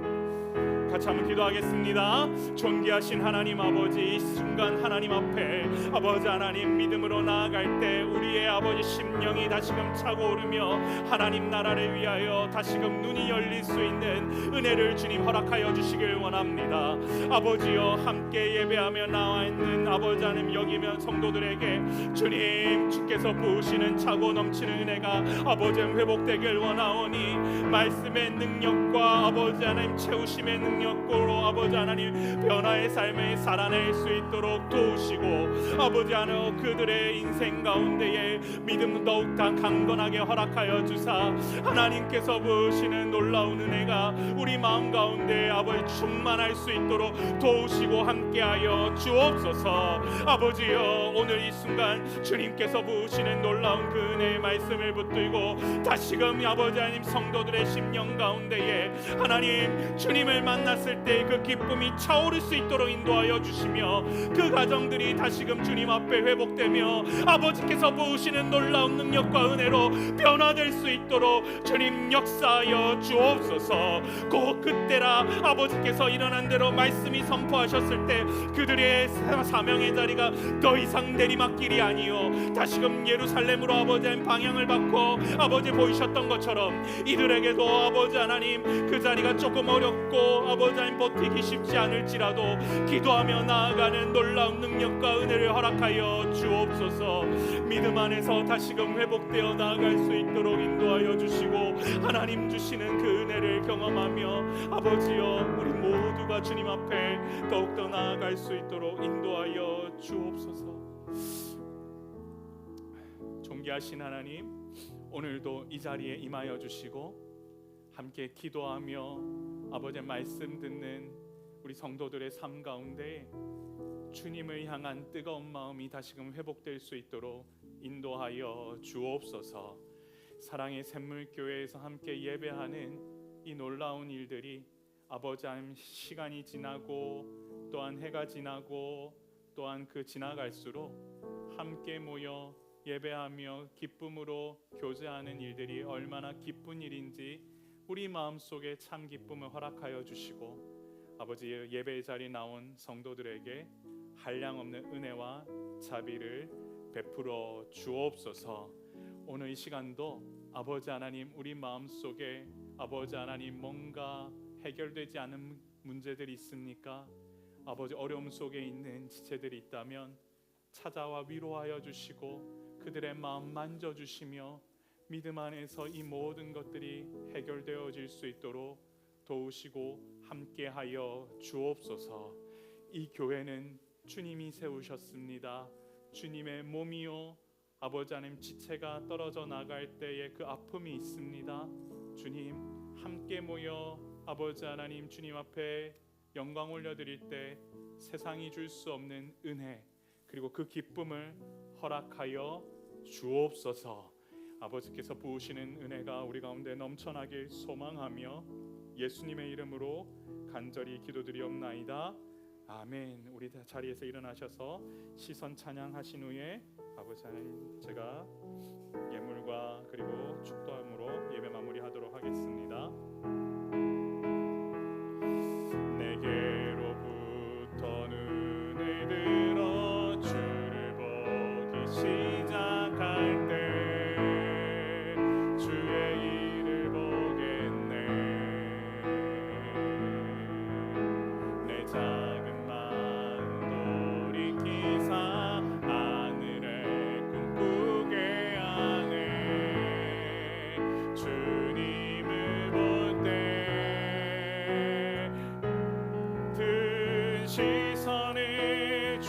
같이 한번 기도하겠습니다. 존귀하신 하나님 아버지, 이 순간 하나님 앞에 아버지 하나님 믿음으로 나아갈 때 우리의 아버지 심령이 다시금 차고 오르며 하나님 나라를 위하여 다시금 눈이 열릴 수 있는 은혜를 주님 허락하여 주시길 원합니다. 아버지여, 함께 예배하며 나와 있는 아버지 하나님 여기면 성도들에게 주님 주께서 부으시는 차고 넘치는 은혜가 아버지 회복되길 원하오니 말씀의 능력과 아버지 하나님 채우심의 능력으로 아버지 하나님 변화의 삶을 살아낼 수 있도록 도우시고 아버지 하나님 그들의 인생 가운데에 믿음 더욱 더 강건하게 허락하여 주사 하나님께서 부으시는 놀라운 은혜가 우리 마음 가운데 아버지 충만할 수 있도록 도우시고 함께하여 주옵소서. 아버지여, 오늘 이 순간 주님께서 부으시는 놀라운 그 은혜의 말씀을 붙들고 다시금 아버지 하나님 성도들의 심령 가운데에 하나님 주님을 만났을 때 그 기쁨이 차오를 수 있도록 인도하여 주시며 그 가정들이 다시금 주님 앞에 회복되며 아버지께서 부으시는 놀라운 능력과 은혜로 변화될 수 있도록 주님 역사하여 주옵소서. 곧 그때라 아버지께서 일어난 대로 말씀이 선포하셨을 때 그들의 사명의 자리가 더 이상 내리막길이 아니요 다시금 예루살렘으로 아버지 하나님 방향을 바꿔 아버지 보이셨던 것처럼 이들에게도 아버지 하나님 그 자리가 조금 어렵고 아버지 하나님 버티기 쉽지 않을지라도 기도하며 나아가는 놀라운 능력과 은혜를 허락하여 주옵소서. 믿음 안에서 다시금 회복되어 나아갈 수 있도록 인도하여 주시고 하나님 주시는 그 은혜를 경험하며 아버지여 우리 모두가 주님 앞에 더욱더 나아갈 수 있도록 인도하여 주옵소서. 존귀하신 하나님, 오늘도 이 자리에 임하여 주시고 함께 기도하며 아버지의 말씀 듣는 우리 성도들의 삶 가운데 주님을 향한 뜨거운 마음이 다시금 회복될 수 있도록 인도하여 주옵소서. 사랑의 샘물교회에서 함께 예배하는 이 놀라운 일들이 아버지 하나님 시간이 지나고 또한 해가 지나고 또한 그 지나갈수록 함께 모여 예배하며 기쁨으로 교제하는 일들이 얼마나 기쁜 일인지 우리 마음속에 참 기쁨을 허락하여 주시고 아버지 예배의 자리에 나온 성도들에게 한량없는 은혜와 자비를 베풀어 주옵소서. 오늘 이 시간도 아버지 하나님 우리 마음속에 아버지 하나님 뭔가 해결되지 않은 문제들이 있습니까? 아버지 어려움 속에 있는 지체들이 있다면 찾아와 위로하여 주시고 그들의 마음 만져주시며 믿음 안에서 이 모든 것들이 해결되어질 수 있도록 도우시고 함께하여 주옵소서. 이 교회는 주님이 세우셨습니다. 주님의 몸이요 아버지 하나님 지체가 떨어져 나갈 때에 그 아픔이 있습니다. 주님 함께 모여 아버지 하나님 주님 앞에 영광 올려드릴 때 세상이 줄 수 없는 은혜 그리고 그 기쁨을 허락하여 주옵소서. 아버지께서 부으시는 은혜가 우리 가운데 넘쳐나길 소망하며 예수님의 이름으로 간절히 기도드리옵나이다. 아멘. 우리 자리에서 일어나셔서 시선 찬양하신 후에 아버지 하나님 제가 예물과 그리고 축도함으로 예배 마무리하도록 하겠습니다. 내게로부터 눈을 들어 주를 보기 시작할 때 주의 일을 보겠네.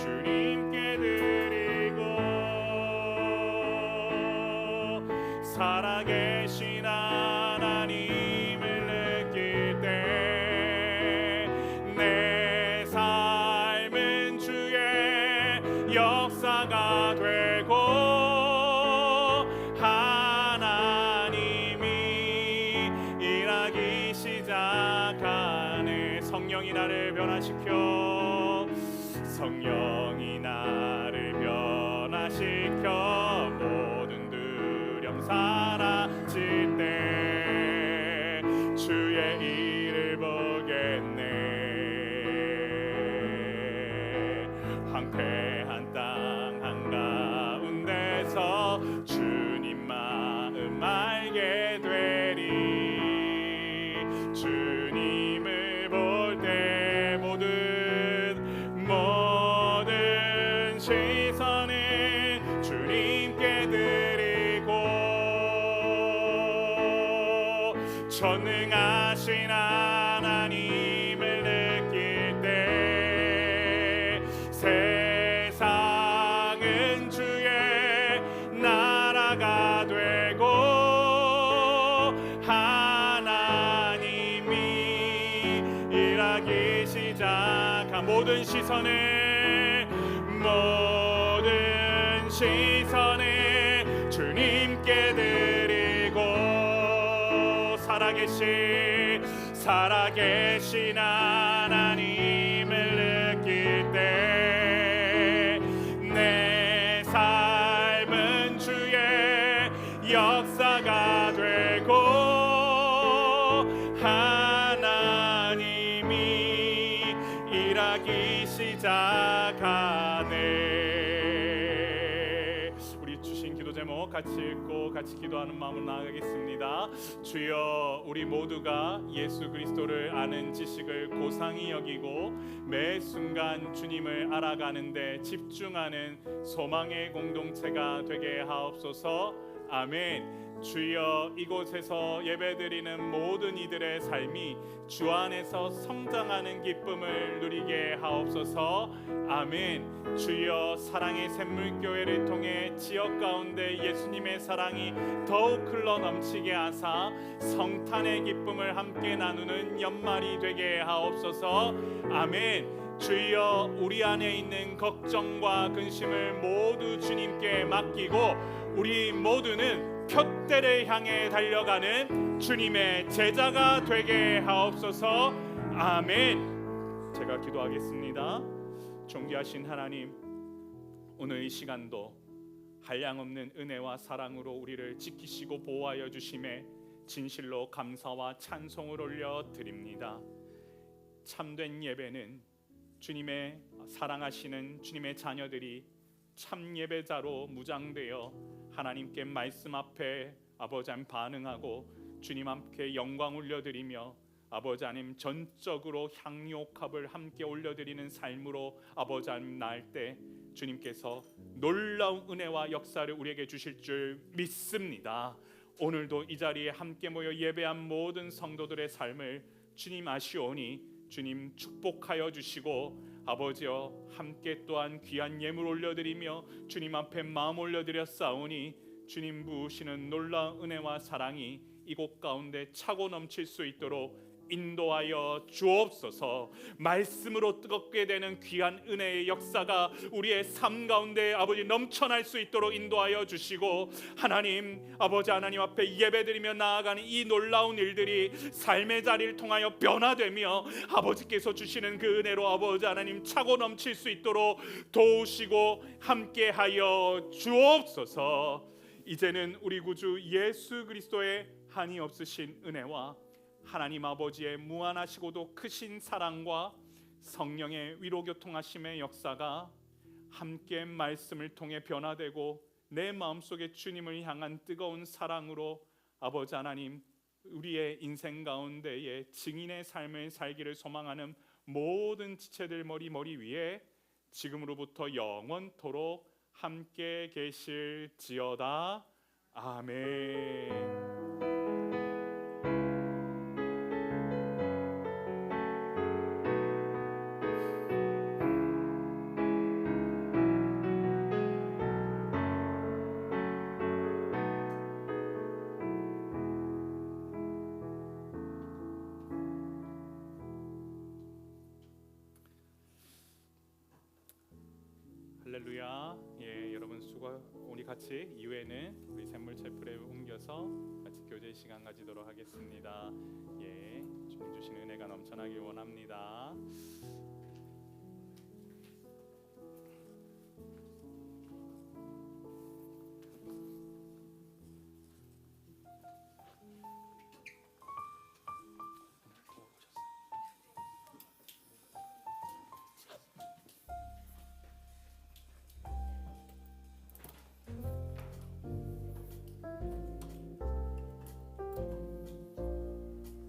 주님께 드리고 살아계신 하나님을 느낄 때 내 삶은 주의 역사가 되고 하나님이 일하기 시작하네. 성령이 나를 변화시켜 성령이 나를 변화시켜 모든 두려움 사라질 때 주의 일을 보겠네. 황폐한 땅 한가운데서 주님 마음 알게 되리. 주님을 볼 때 모든 시선을 주님께 드리고 전능하신 하나님을 느낄 때 세상은 주의 나라가 되고 하나님이 일하기 시작한 모든 시선을 주님께 드리고 살아계신 하나님을 느낄 때 내 삶은 주의 역사가 되고 하나님이 일하기 시작하네. 우리 주신 기도 제목 같이 읽고 같이 기도하는 마음으로 나아가겠습니다. 주여, 우리 모두가 예수 그리스도를 아는 지식을 고상히 여기고 매 순간 주님을 알아가는데 집중하는 소망의 공동체가 되게 하옵소서. 아멘. 주여, 이곳에서 예배드리는 모든 이들의 삶이 주 안에서 성장하는 기쁨을 누리게 하옵소서. 아멘. 주여, 사랑의 샘물교회를 통해 지역 가운데 예수님의 사랑이 더욱 흘러 넘치게 하사 성탄의 기쁨을 함께 나누는 연말이 되게 하옵소서. 아멘. 주여, 우리 안에 있는 걱정과 근심을 모두 주님께 맡기고 우리 모두는 표대를 향해 달려가는 주님의 제자가 되게 하옵소서. 아멘. 제가 기도하겠습니다. 존귀하신 하나님, 오늘 이 시간도 한량없는 은혜와 사랑으로 우리를 지키시고 보호하여 주심에 진실로 감사와 찬송을 올려드립니다. 참된 예배는 주님의 사랑하시는 주님의 자녀들이 참 예배자로 무장되어 하나님께 말씀 앞에 아버지 하나님 반응하고 주님 앞에 영광 올려드리며 아버지 하나님 전적으로 향유옥합을 함께 올려드리는 삶으로 아버지 하나님 날 때 주님께서 놀라운 은혜와 역사를 우리에게 주실 줄 믿습니다. 오늘도 이 자리에 함께 모여 예배한 모든 성도들의 삶을 주님 아시오니 주님 축복하여 주시고 아버지여, 함께 또한 귀한 예물 올려드리며 주님 앞에 마음 올려드렸사오니 주님 부으시는 놀라운 은혜와 사랑이 이곳 가운데 차고 넘칠 수 있도록 인도하여 주옵소서. 말씀으로 뜨겁게 되는 귀한 은혜의 역사가 우리의 삶 가운데 아버지 넘쳐날 수 있도록 인도하여 주시고 하나님 아버지 하나님 앞에 예배드리며 나아가는 이 놀라운 일들이 삶의 자리를 통하여 변화되며 아버지께서 주시는 그 은혜로 아버지 하나님 차고 넘칠 수 있도록 도우시고 함께하여 주옵소서. 이제는 우리 구주 예수 그리스도의 한이 없으신 은혜와 하나님 아버지의 무한하시고도 크신 사랑과 성령의 위로교통하심의 역사가 함께 말씀을 통해 변화되고 내 마음속에 주님을 향한 뜨거운 사랑으로 아버지 하나님 우리의 인생 가운데에 증인의 삶을 살기를 소망하는 모든 지체들 머리 위에 지금으로부터 영원토록 함께 계실지어다. 아멘. 할렐루야. 예, 여러분 수고. 우리 같이 이후에는 우리 샘물 채플에 옮겨서 같이 교제 시간 가지도록 하겠습니다. 예, 주님 주신 은혜가 넘쳐나길 원합니다.